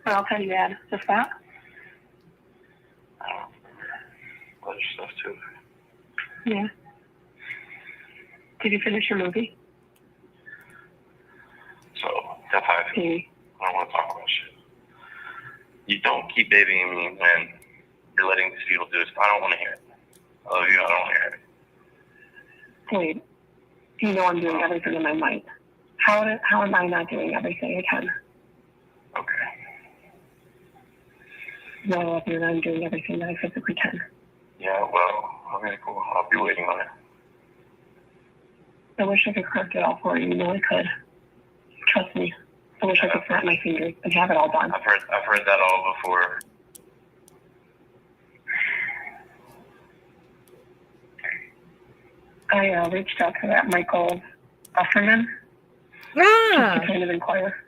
What else have you had? Just that? I don't remember. Other stuff, too. Yeah. Did you finish your movie? So, that's how I feel. Okay. I don't want to talk about shit. You don't keep babying me when you're letting these people do this. I don't want to hear it. I love you. I don't want to hear it. Wait. You know I'm doing everything in my might. How am I not doing everything I can? Okay. You know I love you and I'm doing everything that I physically can. Yeah, well, okay, cool. I'll be waiting on it. I wish I could correct it all for you. You know I could. Trust me. I wish I could snap my fingers and have it all done. I've heard that all before. I reached out to that Michael Offerman Ah. just to kind of inquire.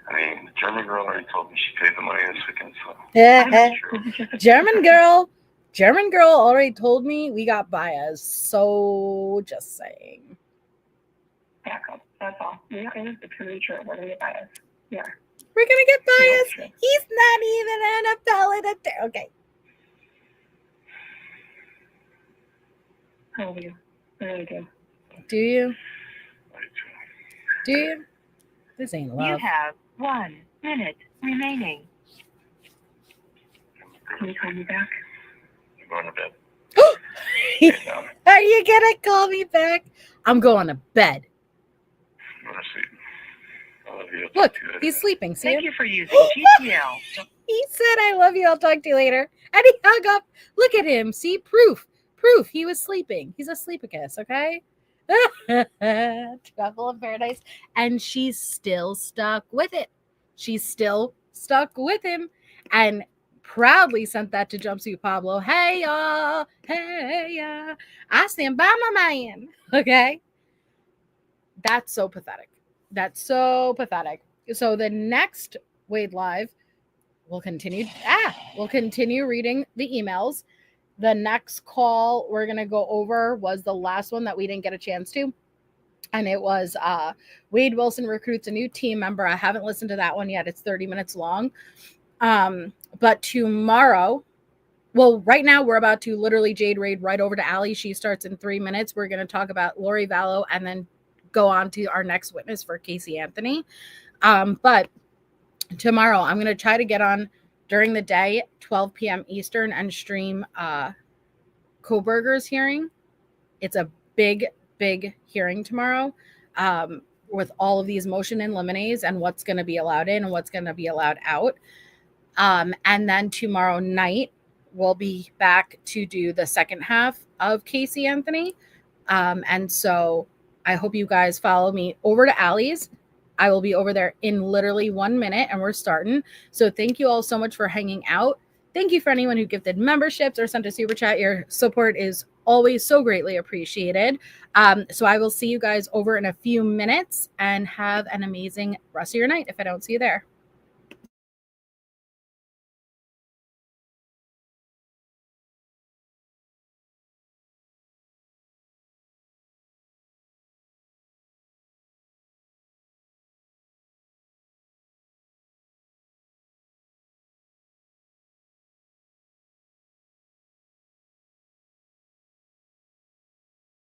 I mean, the German girl already told me she paid the money this weekend, so Yeah. true. German girl already told me we got bias. So just saying. Back up. That's all. Yeah, it is truly true. We're going to get biased. Yeah. We're gonna get bias. Yeah, true. He's not even an appellate. Okay. I love you. I really do. Do you? Do you? This ain't You love. have 1 minute remaining. Can you call me back? I'm going to bed. Get down. Are you gonna call me back? I'm going to bed. I'm going to sleep. I love you. Look, he's sleeping. See Thank him? you for using GTL. He said, "I love you. I'll talk to you later." And he hung up. Look at him. See, proof. He was sleeping. He's a sleepicus. Okay. Trouble in paradise, and she's still stuck with it. She's still stuck with him, and proudly sent that to Jumpsuit Pablo. Hey y'all, I stand by my man. Okay, that's so pathetic. That's so pathetic. So the next Wade Live, we'll continue. We'll continue reading the emails. The next call we're going to go over was the last one that we didn't get a chance to. And it was WadeWilson recruits a new team member. I haven't listened to that one yet. It's 30 minutes long. But tomorrow, well, right now we're about to literally Jade raid right over to Allie. She starts in 3 minutes. We're going to talk about Lori Vallow and then go on to our next witness for Casey Anthony. But tomorrow I'm going to try to get on during the day, 12 p.m. Eastern, and stream Koberger's hearing. It's a big hearing tomorrow with all of these motion in limines and what's going to be allowed in and what's going to be allowed out. And then tomorrow night, we'll be back to do the second half of Casey Anthony. And so I hope you guys follow me over to Allie's. I will be over there in literally 1 minute and we're starting. So thank you all so much for hanging out. Thank you for anyone who gifted memberships or sent a super chat. Your support is always so greatly appreciated. So I will see you guys over in a few minutes and have an amazing rest of your night if I don't see you there.